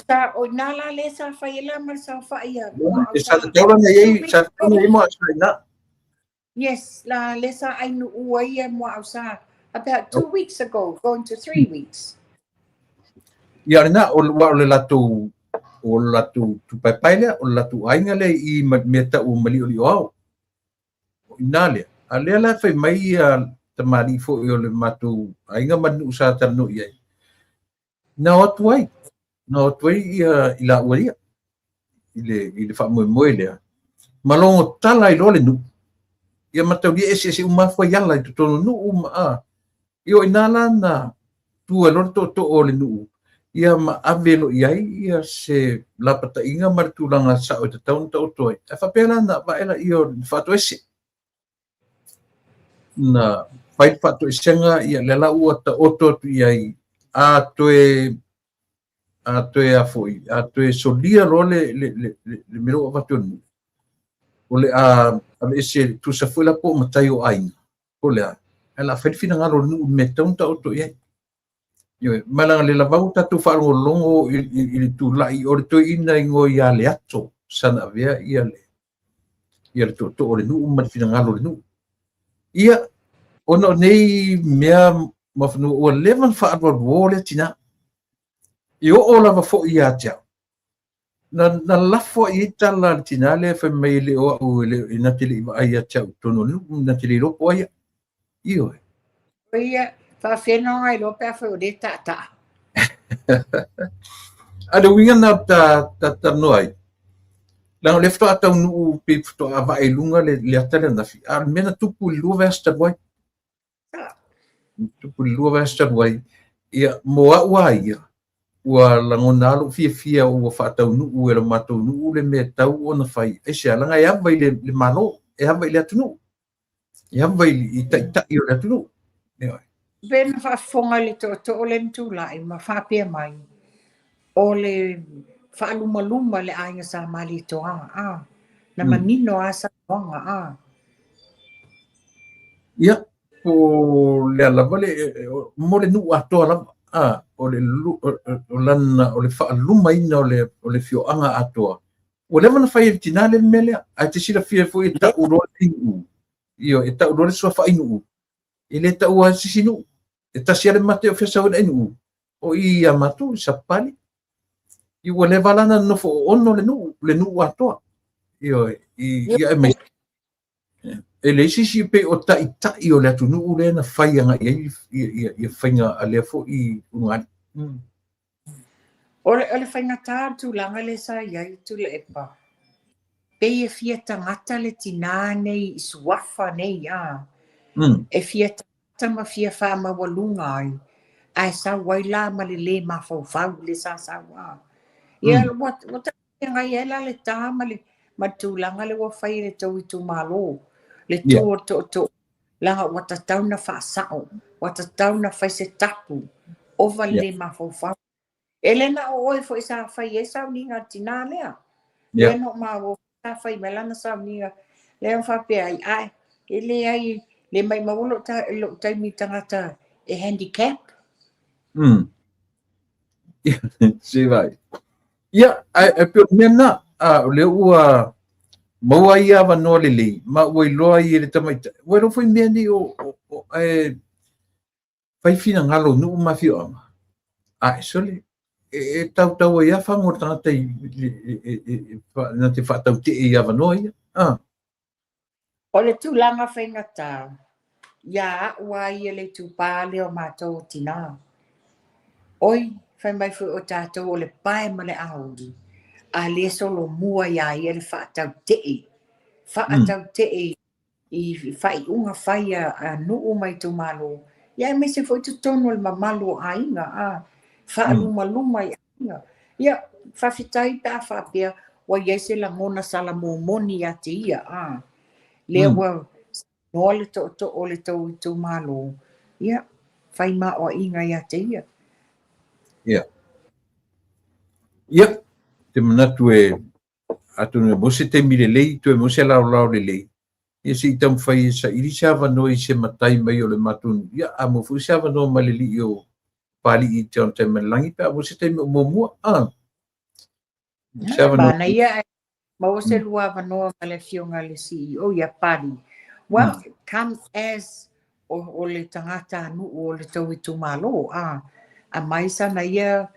Sa o nala le sa faila mar sa faia. Sa taula na yei sa tonu mo sa na. Yes, la lesa ai nu ua ia mo au sa. About 2 weeks ago, going to 3 weeks. Ia na o le latu tu pai le o latu ainga le I me ta o mali o li o inale ale la fai mai tamari fo o le matu ainga manu sa tanu ia na o tuai ila uria ile fa mo le malongo tala I le nu ia matau dia ese uma foi yala I tonu nu uma io inala na tu lo to o le nu ia ma avelo ia se la pata inga martulanga sa o te taun tau toi e fa pena na va ela io fa to ese na fai fa to senga ia le la ua ta oto tu ia a toe a foi a toe solia role le miro va to o le a ese tu sa foi la po matai o ai o le ela fa fina ngalo nu me taun tau to ia Yo, malanga le lavau tatu wharongo longo I tu lai o le toi ina ingo ia le ato sana vea ia le to o le nuu marifina ngalo le nuu. Ia, ono nei mea mawhanu o levan whaarwa wole tina. I o lava fo ia tia. Na lafo I tala tina le wha mai le o au le inatili I aia tia tono nuu natili lopo aia. Iyo. Ia, fa feno ai lo pe fa de ta. Ada winga na ta noi. Lang lefto atau nu pe to ava elunga le atale na fi. Al mena tupu lu vesta boy. Tupu lu vesta boy. Ia moa wa ia. Wa langonalu fia o fa atau nu e mato nu le me tau ona fai. E se langa ia vai le malo, e vai le atunu. Ia vai I ta I le atunu. Ben fa fonga le to o le tu lai ma fa pe mai. O le fa luma le ainga sa mali to na manino asa wanga Ia o le ala vale mo le nu ato ala o le lana o le fa luma ina o le fio anga ato o le mana fai tinale mele a te sira fia foi ta uro inu io e ta uro so fa inu ele ta ua sisinu e ta sia le mate o fesa o inu o ia matu sa pali I o le valana no fo ono le nu ato io ia me e le sisi pe o ta o le atu nu le na fai anga ia fainga a le fo I unga. o le fainga tā tu langa le sa iai tu le epa pe e fia tangata le tina nei I suafa nei e fia tangata ma fia wha ma walunga ai sa waila ma le ma fau le sa ia what ngai ela le tā ma tu langa le wa fai le tau I tu malo le to langa wata tau na fa sao wata tau na fa se tapu ova le ma fo elena o oi fo sa fa yesa ninga tina lea le no ma o sa fa melana sa ninga le fa pe ai ele ai le mai ma lo ta mi tangata e handicap Se vai ia e pe mena le ua mau ai ava no le ma oi loa I le tamaita oi lo foi meni o fai fina ngalo nu ma fio sole e tau ia fa mo tangata na te fa tau te ava no ia o le tu langa fainga tā ia wa ia le tu pa le o matou tina oi fai mai fu o tatou o le pae ma le auri a le solo mua ia le fa tau te I fai unga fai a nuu mai tu malo ia me se foi tu tono le mamalo ainga fa luma ia fa fitai ta fa pia wa ia se la mona sala moni ya te ia le wa no le to o le tu malo ia fai ma o inga ya te ia te manatu atu ne mo se te mire lei tu mo se la le lei ia si tam fai sa iri sava no I se matai mai o le matun ia a mo fu sava no ma le li o pali I te langi pa mo se te mo mo sava no ia ma o se lua va no ma le fionga le CEO ia pali Well, comes as o le tangata anu o le tau i tumalo a mai sana ia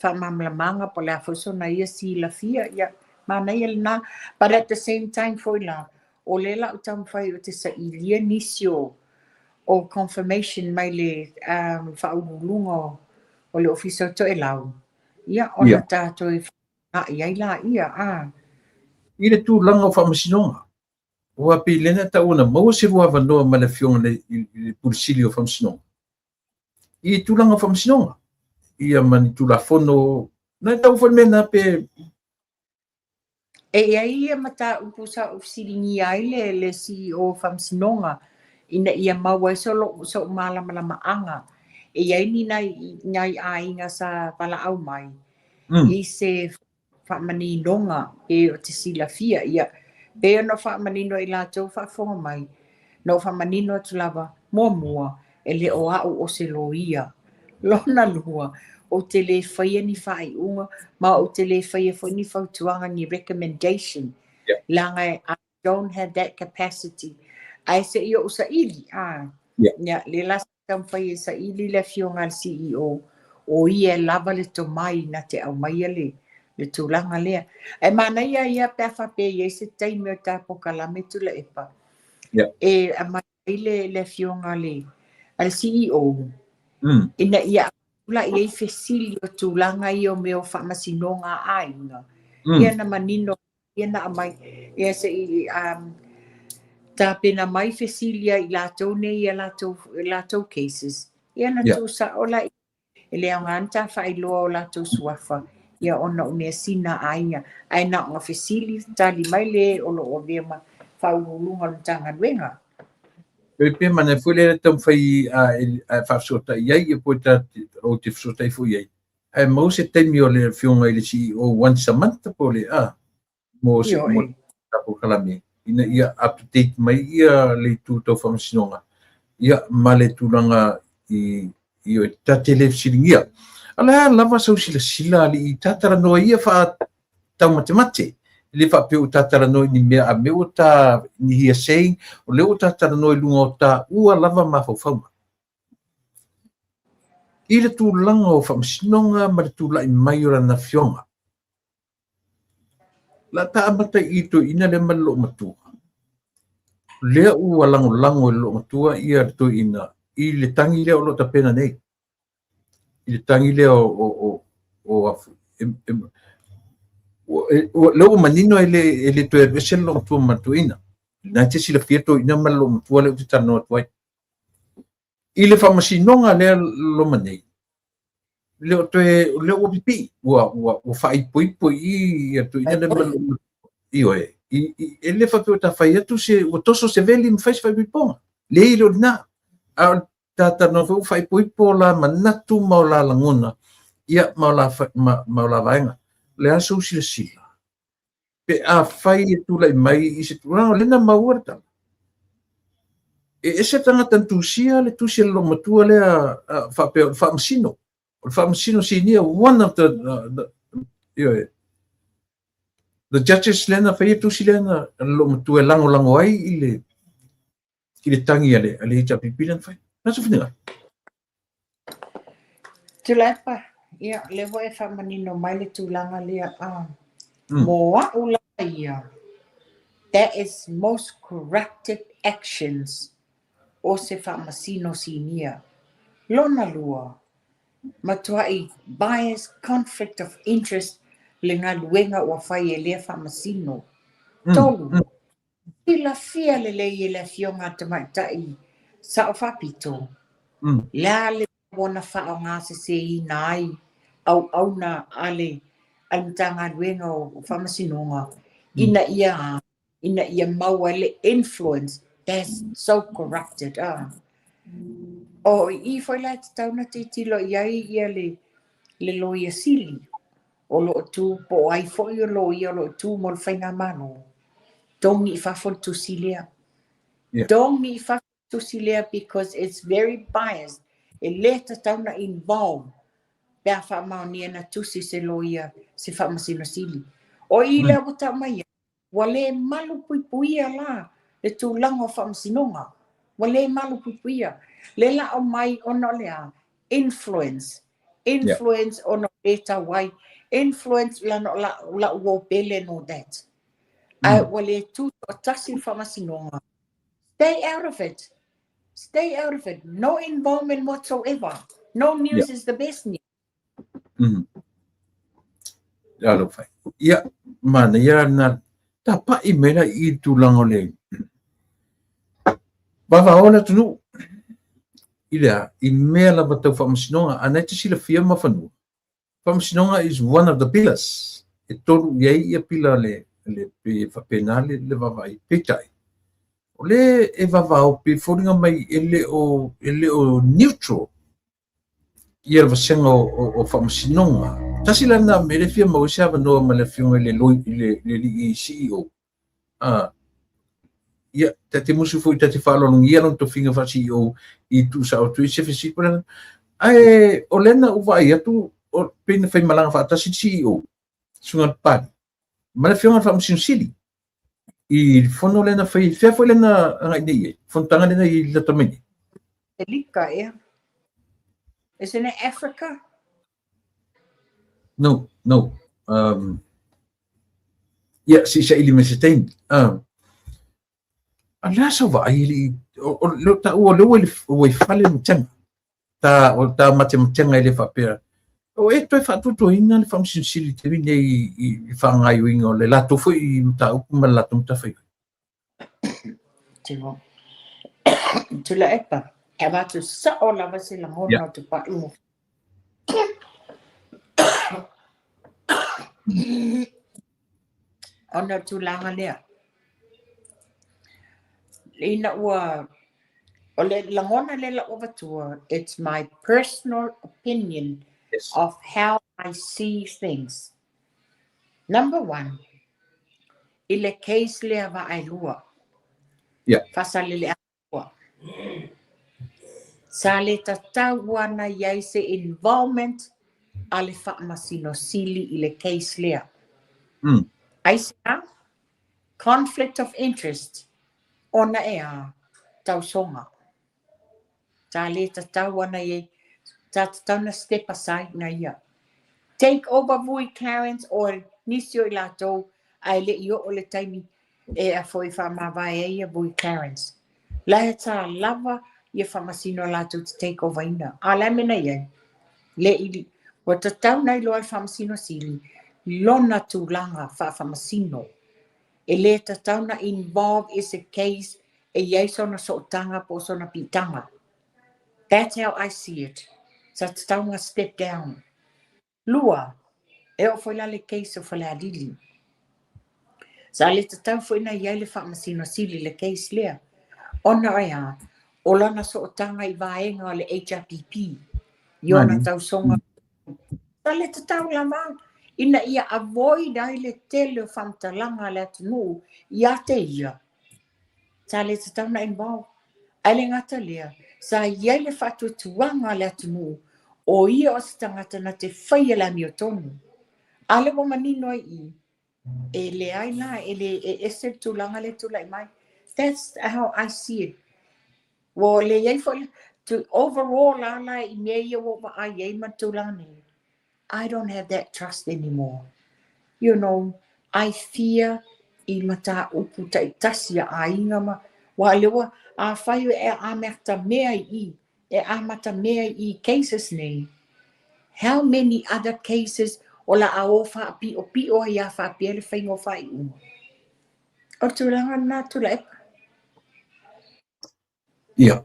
whamamlamanga po le afuso na ia si la fia ia mana ia na, but at the same time foi la o le la utam fai o te sa ilia nisio o confirmation mai le whaululunga o le ofisa to e lau ia o na tātou ia ia I le tūlanga o whamasinonga. Ua pi lena ta una maua se rua vanoa ma le fionga le pulisili o whamasinonga. I tūlanga o whamasinonga. Ia mani tūla whono, nai tau whanmena pe... E ia mata upusa ofisilingi ai le CEO o whamasinonga ina ia maua so malama anga. E ia ni nai ainga sa pala au mai. I se whamaninonga e o te sila fia ia. Pea no whamanino i lātou whafonga mai. No whamanino atu lava mua e le o au o se loia. Lona lua o te le whaia ni whai unga ma o te le whaia fo ni whautuanga ni recommendation. Langa I don't have that capacity. Ai se ia o sa ili. Le lasa tam whaia sa ili le fionga CEO o ia lava le to mai na te au mai le tūlanga lea. E mana ia pewha pe ia se taimi o tāpo kalame tula epa. E a mai le fionga le al CEO. Ina ia ula ia fesili o tūlanga i o meo whamasinonga ainga. Ia na manino, ia na amai, ia se tāpena mai fesilia i lātou ne ia lātou cases. Ia na tūsa ola e lea nganta whailoa o lātou suafa. Ia ona o mea sina ainga. Ai na ngā fesili tali mai le o lo o vema whaulunga o tanga nuenga. Pe mana fule le tam whai whafsota iai e poita o te whasota i fu iai. Ai mau se taimi o le whionga i le CEO once a month po le mo se mo tapo kalame. Ina ia up to date mai ia le tūtau whamasinonga. Ia ma le tūlanga i o tatele silingia. Ala lava sau sila li tatara noa ia wha tau mate. Le wha peu tatara noa ni mea a meo ta ni hia sei, o leo tatara noa lunga o ta ua lava mawhauwhauma. I le tūlanga o whamasinonga ma le tūlai mai ora na whionga. La ta amata i to ina le malo matua. Lea ua lango lo matua ia to ina. I le tangi lea o lo ta pena nei. I le tangi lea leo manino ele to e lo matua matuina. Na te sila fieto ina malo matua leo te tano atuai. I le whamasinonga lea lo manei. Leo o pipi. Ua whai poipoi i atu ina le malo ioe. I le whapeo ta whai atu se o toso se veli mwhais whai piponga. Le ilo na. Tata no whai poipo la manatu mau la langona. Ia mau la vaenga. Le aso sila. Pe a whai e tūlai mai i se tūranga lena mauarta. E se tangata tusia le tusia lo matua lea whamasino. O whamasino si nia one of the judges lena whai e tusi lena lo matua lango ai i le tangi ale hita pipilan whai. Nasa whinanga? Tulepa, ia levo e whamanino mai le tūlanga lea Moa ula ia. That is most corrective actions o se whamasino sinia. Lona lua. Matuai bias, conflict of interest le ngā luenga o whai e lea whamasino. Tolu. Pila fia le i le fionga te maitai sa o whapito. Lea le wana whao ngā se i nai au na ale tanga luenga o whamasinonga. Ina ia maua le influence that's so corrupted. O I whai lai te tauna te tilo ia le loia sili. O lo tu po ai foi o loia lo tu mo le whainga mano. Dongi whafol tu silea. Dongi whafol tu silea because it's very biased. E le te tauna involved. Pea whamaunia na tusi se loia se whamasino sili. O I lea wata mai. Wale malu pui la. le tūlanga whamasinonga. Wa le malu pupuia. Le la o mai ono lea. Influence. Influence ono beta wai. Influence la no la uo pele no that. Wa le tū o tasi whamasinonga. Stay out of it. Stay out of it. No involvement whatsoever. No news is the best news. Alo fai. Ia, mana ia na tapa I mena I tūlanga o le. Bava ona tunu. Ila, I mea la batau whamasinonga, anai te sila fia mawhanua. Whamasinonga is one of the pillars. E toru iei ia pila le pe whapenale le vavai petai. O le e vavao pe whoringa mai ele o neutral. Ia vasenga o whamasinonga. Tasi lana me le fia mau siawa noa ma le fionga le CEO. Ia, te musu fui te whalonong ia lon to finga wha CEO I tu sa o tui sefe sipura. Ai, o lena uwa ia tu o pena whai malanga wha tasi CEO. Sunga pari. Ma le fionga whamasino sili. I fono lena whai, whai whai lena ngai nei. Fontanga lena I latamini. Elika, yeah. Isn't it Africa? No. Yeah, si sa ili mesetain. Ala sa wa ili o lo ta o lo o fale mtanga. Ta mate mtanga ile fa pera. O e toi fa tuto ina le fam sinsili te vine I fa ngai wingo le lato foi ta upu ma lato mta fai. Tino. Tula epa. E watu sa o lava se la ngona tu pa umu. Ona tulanga lea. Ina ua o le langona le la ovatua. It's my personal opinion of how I see things. Number one, I le case lea va ai lua. Fasale le akua. Sa le tatau wana iai se involvement a le whaamasino sili I le case lea. Aisa, conflict of interest ona ea tausonga. Ta le tatau wana iai, ta tatau na step aside na ia. Take over vui Clarence or nisio I lato ai le io o le taimi e a foi whamawai e ia vui Clarence. La he ta lava ia whamasino lato to take over ina. A la mena iai. Le ili. Wa tatau nai loa whamasino sili. Lona tūlanga whamasino. E le tatau na involve is a case e iai sona sootanga po sona pitanga. That's how I see it. Sa tatau nga step down. Lua. E o foi la le case o fale alili. Sa le tatau foi na iai le whamasino sili le case lea. Ona ea, o lana sootanga I vaenga o le HRPP. Iona tausonga. Sa le tatau lama, ina ia avoid ai le tele o whamtalanga le atunu, ia te ia. Sa le tatau na involve. Ai le ngata lea, sa iai le whatutuanga le atunu, o ia o se tangata na te whaia la mi o tonu. Ale mo manino I. E le ai la, e le ese tulanga le tulai mai. That's how I see it. Well, le iai fo to overall la I mea wo ma ai iai matulani. I don't have that trust anymore. You know, I fear I mata upu tai tasia a inga ma. Wa lewa a whai e a mata mea I. E a mata mea I cases nei. How many other cases o la a o wha pi o ia wha pi ele whaingo whai uma. O tulanga na tula epa. Ia.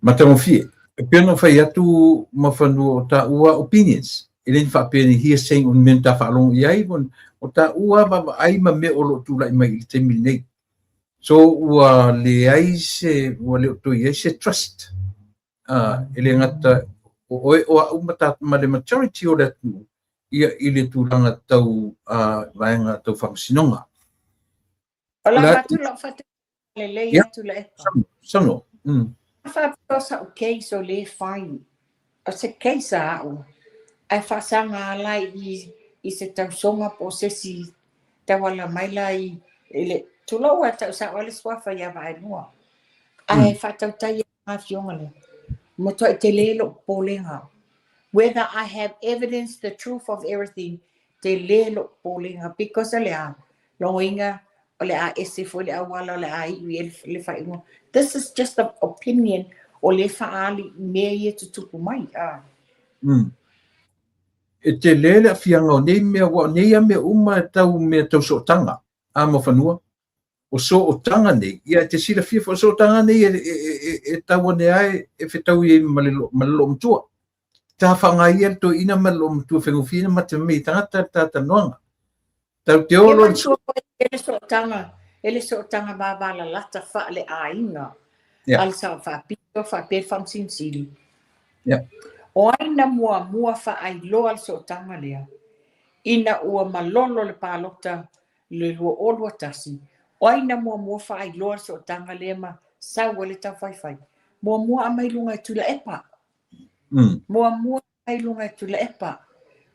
Matamo fie. Pena fai atu mawhanu o ta ua opinions. Ele ni whapene hearsay on menta whalong iai mon. O ta ua ma ai ma me o lo tula mai I te mil nei. So ua le ai se, ua le to iai se trust. Ele ngata o a umata ma le majority o le atu. Ia ile tūlanga tau vaenga tau whamasinonga. Ola whatu lo whatu le lei atu le epa. Sango. Whapitosa o case o le whai. O se case a au. Ai whasanga alai I se tausonga po sesi tawala mai lai ele Tulo wa ta sa ole swafa ya vai no. Ai fa ta ta ya fiongale. Mo to te lelo polinga. Whether I have evidence, the truth of everything, te lelo polinga because alea loinga ole a esif ole a wala ole a i le fa ingo. This is just an opinion ole fa ali me ye tutupu mai E te lele fianga o nei mea wa nei a mea uma tau mea tau so tanga a mo fanua o so o tanga nei ia te sila fia fo so tanga nei e tau ne ai e fetau i malelo mtua ta fanga ia to ina malelo mtua fengu fina ma te me tangata ta noanga tau te olo ele so tanga ba bala lata fa le ainga al sa fa pito fa pe fam sin sili o aina mua fa ai lo al so tanga lea ina ua malolo le palota le lua olua tasi o aina mua fa ai lo al so tanga lea ma sa wale ta fai mua amai lunga tula epa mua ai lunga tula epa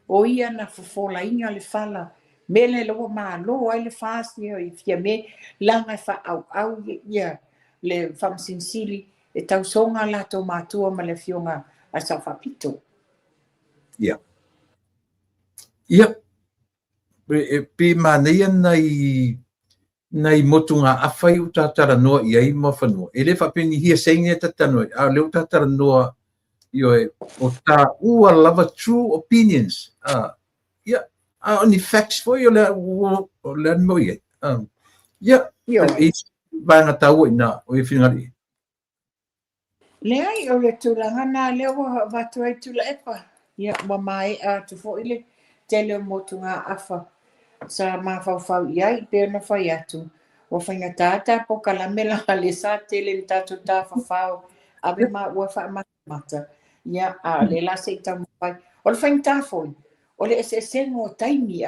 o ia na fofola inga le fala mele lo ma lo ai le fasi o fia me langa fa au ia le fam sinsili e tau songa la to matua ma le fionga a sa fa pito pe mania nai motunga afai u tatara noa i ai ma fanua ele fa peni hia seinga tatano a le tatara noa yo o ta ua lava true opinions only facts for you le mo ye ba nga tau ina o fingali le ai o le tulanga na le wa tu ai tula epa wa mai a tu fo ile tele motunga afa sa ma fa ia pe na fa atu o fanga tata po kala mela le sa tele tatu ta fa ave ma wa fa mata a le la se ta mai o le fanga fo o le se ngo taimi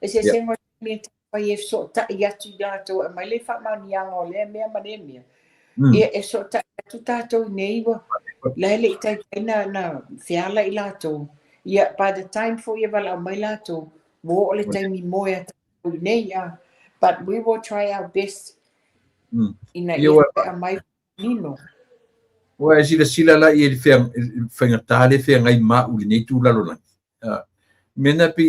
se ngo mi fa ye so ta ia tu da to mai le fa ma ni ngo le me e so ta tu ta to nei wa le ta na fiala ila to by the time for you vala mai la to wo le taimi moya nei but we will try our best in a mai nino wa sila la i fenga tale fenga i ma u nei tu la lona mena pe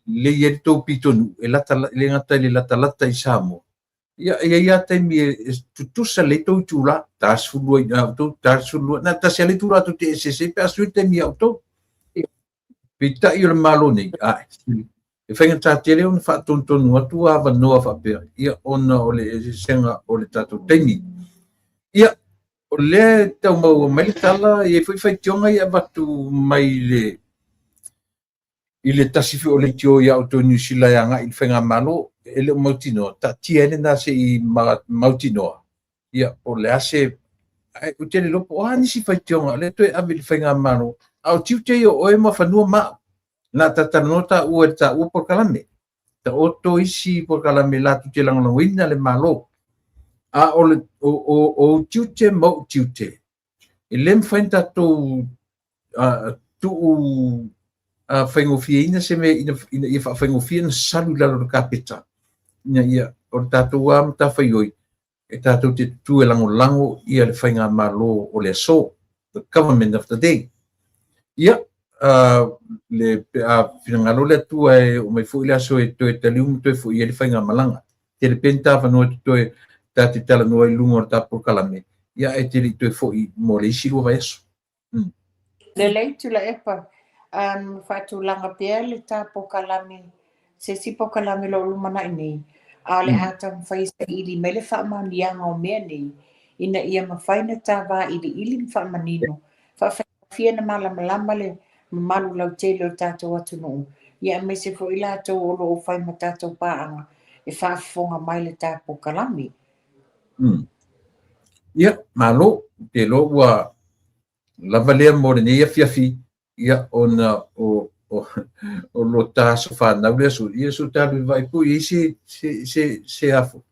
le ye to pitonu e la le ngata le la i samo ia taimi tu sa le to tu la tas fu na ta se le tu la tu te se pe asu te mi auto pita i le malo nei e fenga ta tele on fa ton atu ava no fa pe ia ona o le senga o le tatu taimi ia o le tau mau mai tala e foi tionga ia batu mai le ile tasifi o le tio ia auto New Zealand nga il fenga malo ele mautino ta tiene na se i mautino ia o le ase o tele lopo ni si fai tionga le to a vil fenga malo au tiute o e ma fanua ma na tatanota u por kalame ta oto isi por kalame la tu te lang wina le malo a o tiute mo tiute elem fenta to tu fengofia se me ina fengofia na salula lo kapita ina ia o tatu am ta faioi e tatu te tu lango ia le fainga malo o le so the government of the day ia le finangalo le tu o mai fu ile so e to te lium to fu ile fainga malanga te le penta fa no to ta te tala no i lungo ta por kalame ia e te to fu mo le silu va eso le leitu la epa fatu langa pele ta po kalame se si po kalame lo lumana ini ale hata faisa ili mele fa manianga o meni ina ia mafaina ta va ili fa manino fa fia na malama le malu lau tele o tatou atu no ia me se fo ila to o fai ma tatou paanga e fa fonga mai le tapo kalami ia malo te lo wa lavale mo ne ia fiafi ia ona o lo taso fa na le su ia su ta vai pu se afo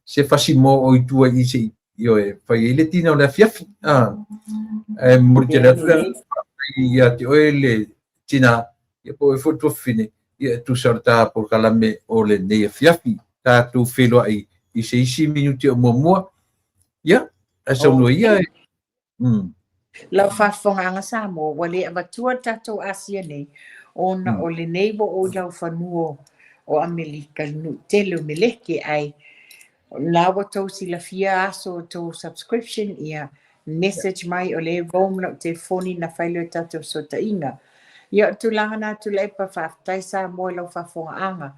se fasimo o tu ai se io e fai ile tina le fiafi mo te le ia te oele tina ia po e foto fine ia tu sorta por kalame o le ne fiafi tātou whelua I se isi minuti o mua. Ia, asau no ia. Lau whawhonganga sa mo, wale avatua tatou asia nei, ona o le neighbor o jau whanua o Amerika nu tele o meleke ai, lawa tau sila fia aso tau subscription ia message mai o le vom na te phone na whailo tatou sota inga. Ia tulanga na tula epa whaftai sa mo lau whawhongaanga.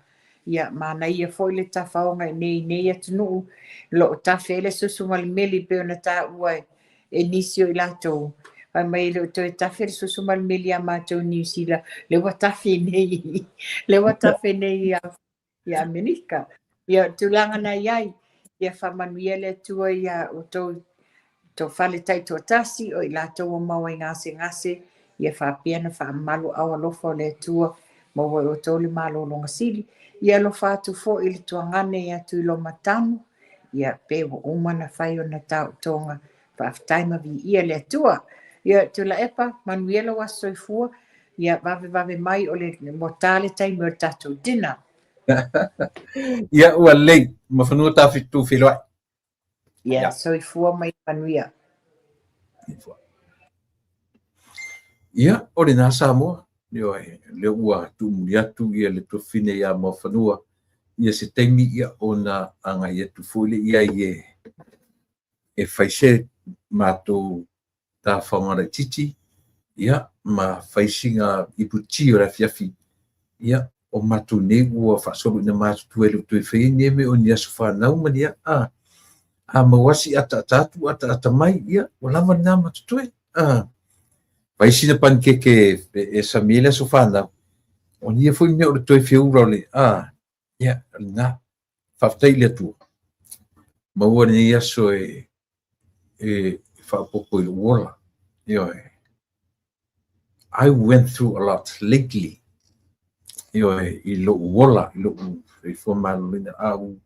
Ia mana ia foi le tawhaonga nei atunu lo o tawhele susu malimeli pe ona ta ua inisio I latou. Ai mai le to tawhele susu malimeli a mātou New Zealand. Le wa tawhe nei. Le wa tawhe nei ia Amerika. Ia tulanga na iai. Ia whamanuia le tua ia o to whale tai to tasi o I latou o maua I ngase. Ia whapia na whamalu awa lofa o le tua. Maua o to le malo longa sili. Ia lo fatu fo I le tuangane ia tu ilo matanu. Ia pewa umana whai o na tau tonga. Whaftaima vi ia le tua. Ia tula epa manuela wa soifua. Ia vave mai o le motale taimi o tatou dina. Ia ua lei, mawhanua tawhitu whiloai. Ia soifua mai manuia. Ia, o le nā Samoa. Le ua tuumuli atu ia le tofine ia mawhanua. Ia se taimi ia o na anga ia tufule ia e whaise mātou tā whangara titi. Ia, ma whaisinga iputi o rafiafi. Ia, o mātou ne ua whasolu na mātou tuelu tui whaine me o ni asu whanau mani ia. Mawasi ata mai ia, o lama nā mātou tue. Paisina pankeke e Samuela so whanau. O nia fwy mea o le toi whiura o le. Ia, nā. Whaftai le tua. Maua ni aso e whapoko I uola. I went through a lot lately. I lo uola, I lo formalina au.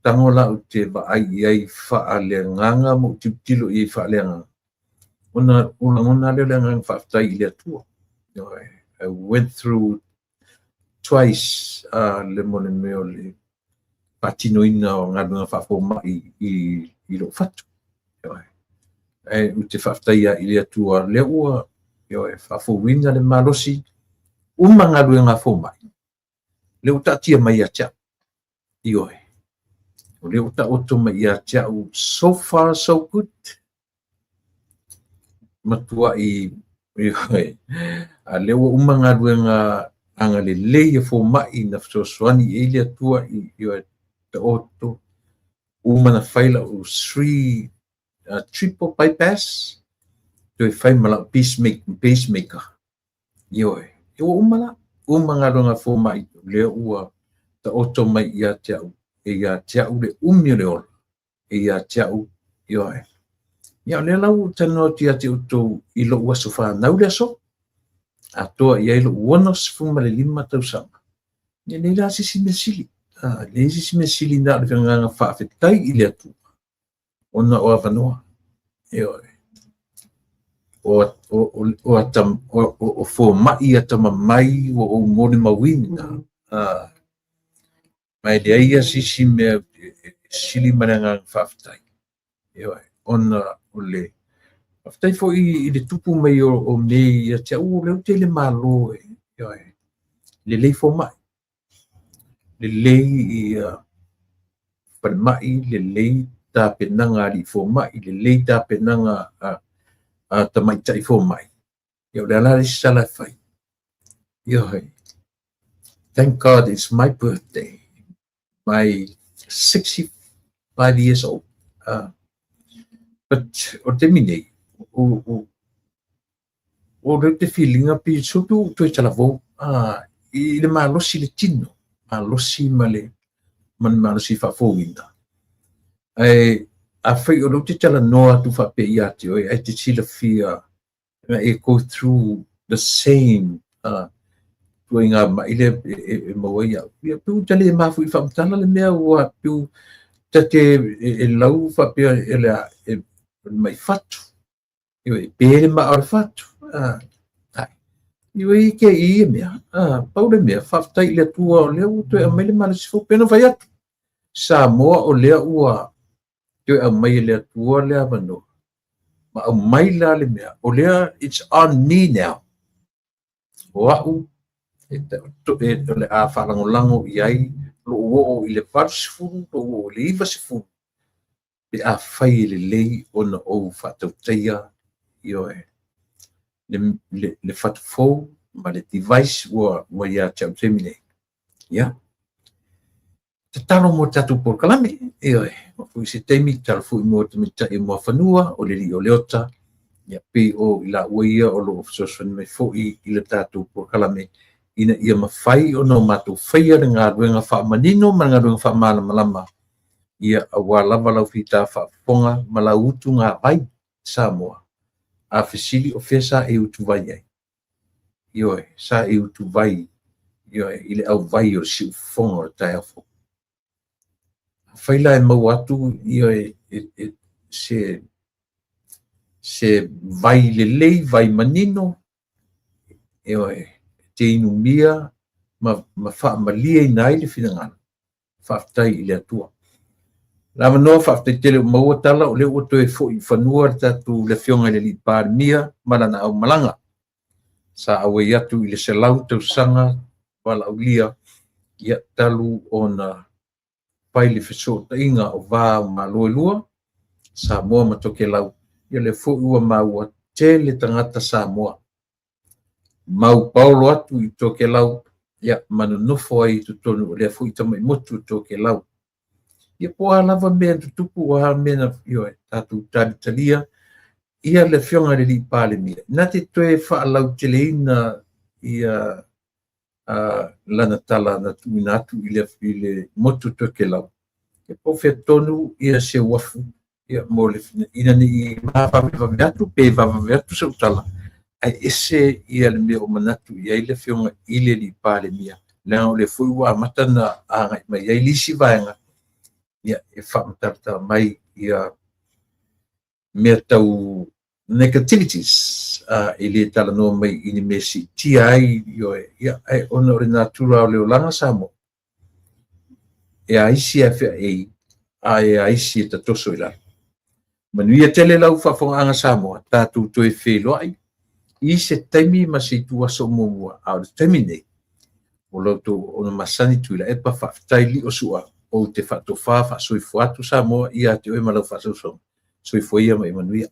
Tangola o te ba ai whaaleanganga mo tiptilo I whaaleanganga. Ona leo ngang whaftai I le tua. I went through twice le mone meo le patinoina o ngadunga whafoma I lo whatu. Ute whaftai I le tua le ua whafowina le malosi ngadunga whoma. Le uta tia mai a tia. Le uta oto mai a tia. So far so good. Matua I lewa ngadunga anga le leia whoma I na whaswani e le tua I te oto. Umana whaila o 3 triple bypass. Toi whai mala pacemaker. Ewa ngadunga whoma I le ua te oto mai I a tiau. E a tiau le le ola. E a tiau. Ia le lau tano tia te utou I lo ua sofa nau le aso. A toa ia I lo uana sifuma le 5 tausanga. Ia le la sisi mesili. Le sisi mesili na le whanganga whaafetai I le atu. Ona o awanoa. O whomai atama mai o mone mawina. Mai le aia sisi mea sili mananga whaafetai. Ona ole. Aftai fo I le tupu mai o me ia tia leo te le malo le lei fo mai. Le lei palmai, le lei ta penanga li fo mai, le lei ta penanga tamai tai fo mai. Le ala le sala fai. Thank God it's my birthday. My 65 years old. But o te minei, o reu te feelinga pi sotu tu e talavou, I le malosi le tino, malosi male, malosi whafouina. A whai o reu te tala noa tu whape I ate oi, ai te sila fia, e go through the same, tu inga maile e maua ia. Ia piu tale e mafu I whamtala le mea ua piu tate e lau whape e lea mai fatu. Iwe pere ma ar fatu. Iwe ke I mea. Paule mea whaftai le tua o leo tu e maile mana sifo pena vai atu. Samoa o lea ua te au mai lea tua lea manu. Ma au mai la le mea. O lea, it's on me now. O au, e le a whalangolango i ai, lo o i le varsifuru, lo o le iwa sifuru. Pe a whai le lei o na o whatau teia i oe. Le whatafou, ma le device ua ia chau temine. Ia. Te talo mo tatu por kalame, e oe. Ma fui se teimi, tala fui mo te mita i mua whanua, o le li o leota, ia pe o ila uia o lo ofisosfani mai fui i le tatu por kalame, ina ia mawhai o no matu whaia le ngā ruenga wha manino, ma ngā ruenga wha mana malama, ia awa lava lau whita wha ponga, ma lau utu ngā vai, Samoa. A fesili o fea sa e utu vai ai. Ioe, sa e utu vai, ioe, ile au vai o si ufonga o tai afo. Whaila e mau atu, ioe, se vai lelei, vai manino, ioe, te inu mia, ma wha malia i nai le whingana. Whaftai i le atua. Lama noa whaftai tele o maua tala o le oto e fo i whanua tatu le whionga le li pār mia, marana au malanga. Sa awe atu i le selau tau sanga, wala au lia, ia talu o na pai le wheso ta inga o vā o mā loe lua, sa moa matoke lau, ia le fo ua maua te le tangata sa moa. Mau paulo atu i toke lau, ia manu nofo ai tu tonu o le fo i tamai motu toke lau. Ia poa lava mea tutupu o ha mea ioe, tatu tabitalia, ia le whionga le li pāle mia. Nā te toe wha lau te leina ia lana tala na tuminatu i le motu toke lau. Ia po whea tonu ia se wafu, ia mo le ina ni i mawawawame atu, pe wawawame atu sa utala. Ai ese ia le mea o manatu, ia i le whionga i le li pāle mia. Lea o le fui wa matana a ngai mai, ia i lisi vaenga. Ia e whamatarata mai ia mea tau negativities i le tala noa mai ini me si tia ai ia ai ona o le natura o leo langa Samoa. E aisi a whea ei, e aisi e tatoso i la. Manuia tele lau whafonga anga Samoa, tātou toi whelo ai. I se taimi ma se tua so mua au le taimi nei. O loto o na masani tuila e pa whaftai li o sua. O te whatofa, wha soifo atu Samoa, ia te oe malau wha soifo ia mai manuia.